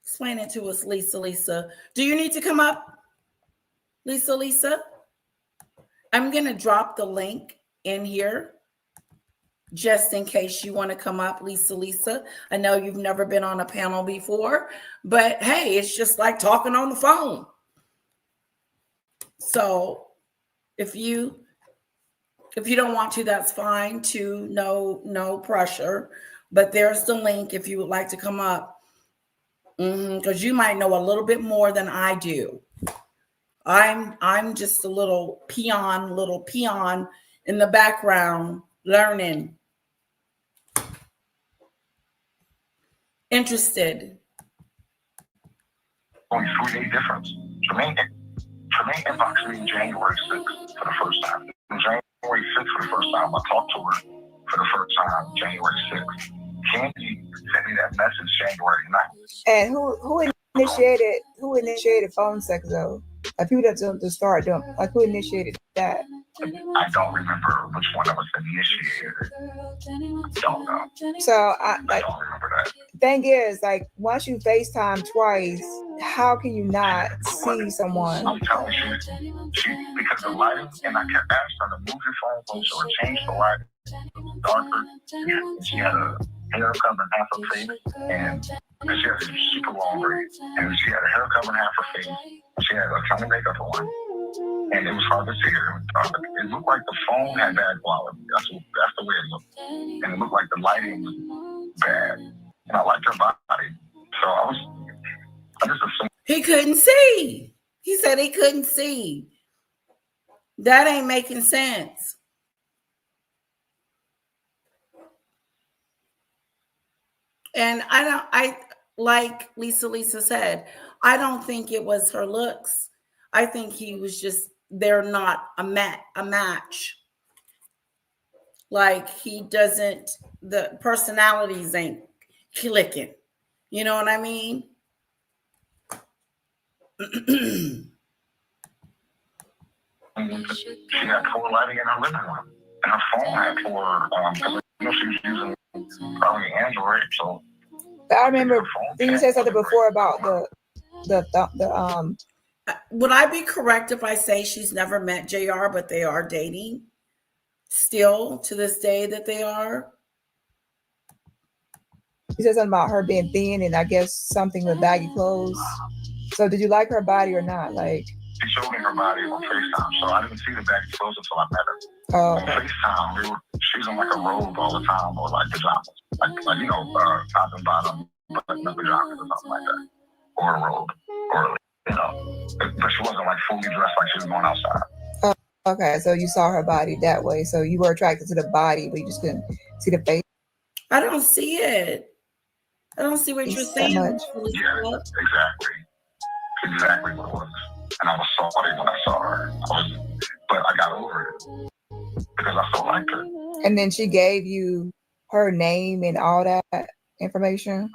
Explain it to us, Lisa. Do you need to come up, Lisa? I'm going to drop the link in here just in case you want to come up, Lisa. I know you've never been on a panel before, but hey, it's just like talking on the phone. So if you don't want to, that's fine too. No pressure. But there's the link if you would like to come up. Because you might know a little bit more than I do. I'm just a little peon in the background learning. Interested. Only 3-day difference. Tremaine inboxed me January 6th for the first time. January 6th for the first time. I talked to her for the first time January 6th. Candy sent me that message January 9th. And who initiated phone sex though? Like people that don't start doing, like who initiated that? I don't remember which one of us initiated. Don't know. So I don't remember that. thing is, like, once you FaceTime twice, how can you not see someone? I'm telling you, she because the lighting, and I kept asking her to move your phone closer or change the lighting darker. And she had a hair covering half her face, and she had a super long braid, and she had a hair covering half her face. She had a ton of makeup on, and it was hard to see her. It looked like the phone had bad quality. That's the way it looked, and it looked like the lighting was bad. And I liked her body, so I just assumed he couldn't see. He said he couldn't see. That ain't making sense. And I like Lisa said, I don't think it was her looks. I think he was just, they're not a match. Like he doesn't, the personalities ain't clicking. You know what I mean? she had poor lighting in her living room, and her phone had poor. Because she was using probably Android, so. But I remember, did you say something before about the Would I be correct if I say she's never met JR, but they are dating still to this day that they are? You said something about her being thin and I guess something with baggy clothes. So did you like her body or not? Like, she showed me her body on FaceTime, so I didn't see the baggy clothes until I met her. oh, On FaceTime, she was in like a robe all the time, or like pajamas, like you know, top and bottom, but no pajamas or something like that, or a robe, or you know, but she wasn't like fully dressed like she was going outside. oh, okay, so you saw her body that way. So you were attracted to the body, but you just couldn't see the face. I don't see it. I don't see what you're saying. That much. Yeah, exactly what it was. And I was sorry when I saw her. But I got over it because I still liked her. And then she gave you her name and all that information?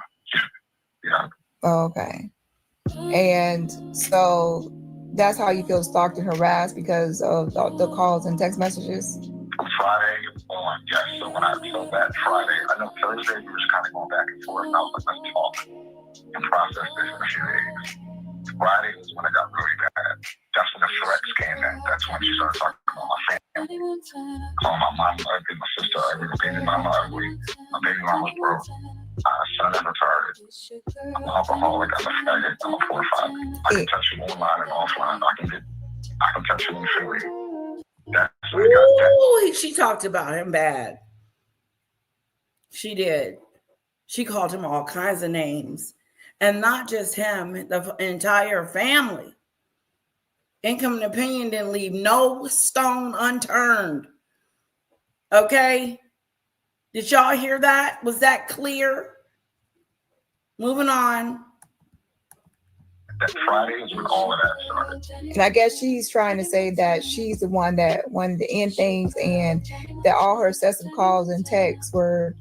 Yeah. Oh, okay. And so that's how you feel stalked and harassed because of the calls and text messages? Friday on, yes. So that Friday, I know Thursday we were just kind of going back and forth. And I was like, let's talk and process this in a few days. Friday was when it got really bad. That's when the threats came in. That's when she started talking about my family. Calling my mom ugly, my sister ugly, my baby mama ugly. My baby mama's broke. My son is retarded. I'm an alcoholic. I'm a faggot. I'm a poor father. I can touch you online and offline. I can touch you in Philly. That's when it got bad. She talked about him bad. She did. She called him all kinds of names. And not just him, the entire family. Income and Opinion didn't leave no stone unturned. Okay? Did y'all hear that? Was that clear? Moving on. That Friday is when all of that started. And I guess she's trying to say that she's the one that wanted to end things and that all her excessive calls and texts were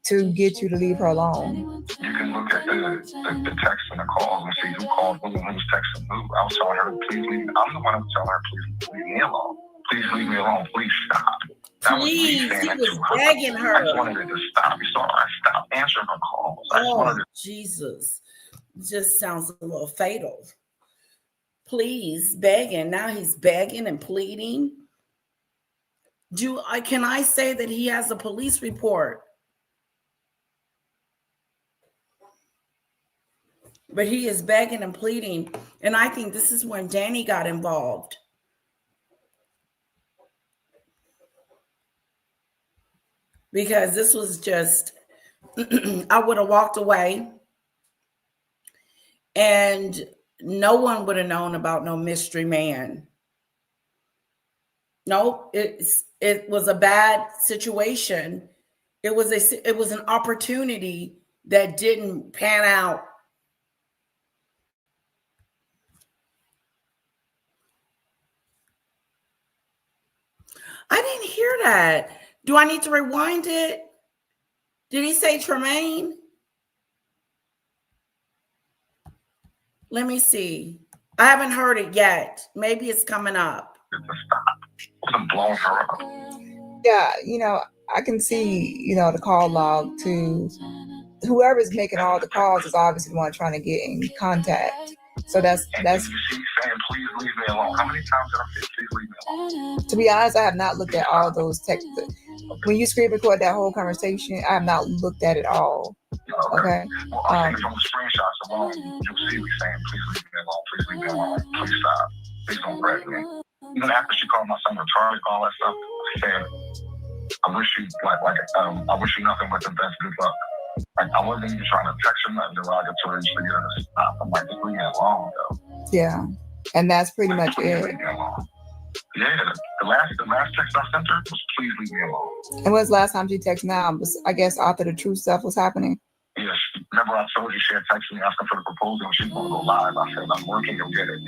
to get you to leave her alone. You can look at the text and the calls and see who called who and who's texting who. I was telling her, please leave me. I'm the one who was telling her, please leave me alone. Please leave me alone. Please stop. That Please, was me saying he that was to her. begging her. I just wanted her to stop. You saw I stopped answering her calls. I just wanted her. Jesus. Just sounds a little fatal. Please, begging. Now he's begging and pleading. Can I say that he has a police report? But he is begging and pleading. And I think this is when Danny got involved. Because this was just, I would have walked away and no one would have known about no mystery man. No, it was a bad situation. It was an opportunity that didn't pan out. I didn't hear that. Do I need to rewind it? Did he say Tremaine? Let me see. I haven't heard it yet. Maybe it's coming up. I'm blowing her up. Yeah, I can see, the call log to whoever's making all the calls is obviously the one trying to get in contact. So that's. And you see saying, please leave me alone. How many times did I say, please leave me alone? To be honest, I have not looked at all those texts. When you screen record that whole conversation, I have not looked at it all. Okay. Well, I'm taking from the screenshots alone. You'll see me saying, please leave me alone. Please leave me alone. Please stop. Please don't threaten me. Even after she called my son retarded, all that stuff, I said, I wish you I wish you nothing but the best. Good luck. Like, I wasn't even trying to text her nothing derogatory just to get her to stop. I'm like, just leave me alone, though. Yeah, and that's pretty much Please it. leave me alone. Yeah, the last text I sent her was, please leave me alone. And when's the last time she texted now? I guess after the true stuff was happening. Yes, remember I told you she had texted me asking for the proposal and she was going to go live. I said, I'm working, you'll get it.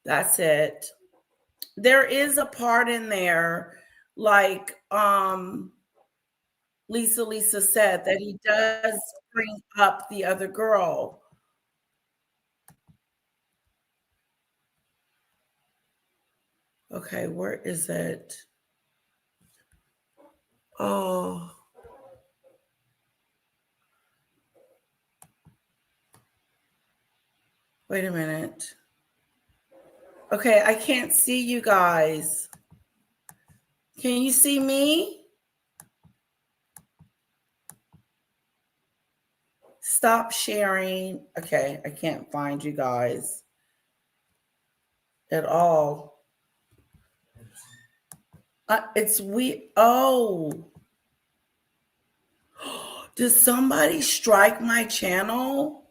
That's it. There is a part in there, like Lisa said, that he does bring up the other girl. Okay, where is it? Oh. Wait a minute. Okay, I can't see you guys. Can you see me? Stop sharing. Okay, I can't find you guys at all. It's we. Oh, did somebody strike my channel?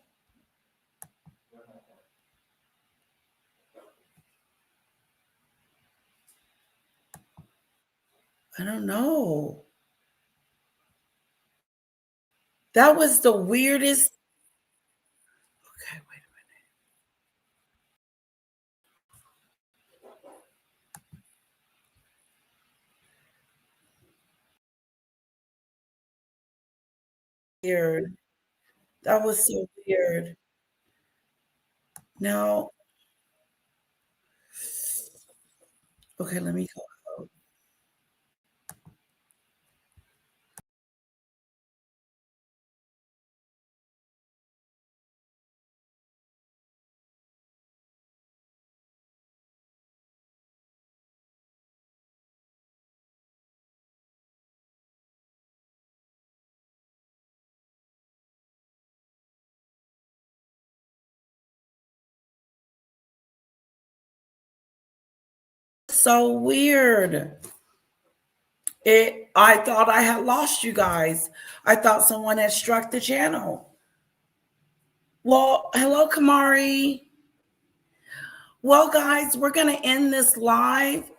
I don't know. That was the weirdest. Okay, wait a minute. Weird. That was so weird. Now, okay, let me go. So weird. I thought I had lost you guys. I thought someone had struck the channel. Well, hello, Kamari. Well, guys, we're going to end this live.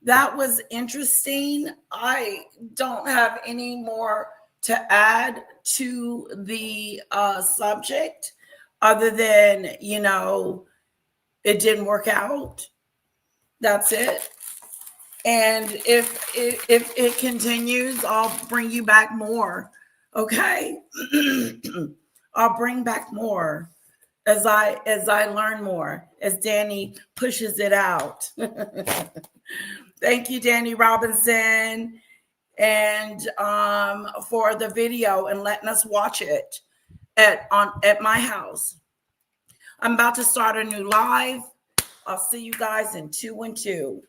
That was interesting. I don't have any more to add to the subject other than, it didn't work out. That's it. And if it continues, I'll bring you back more. Okay. I'll bring back more as I learn more, as Danny pushes it out. Thank you, Danny Robinson, and for the video and letting us watch it at my house. I'm about to start a new live. I'll see you guys in 2 and 2.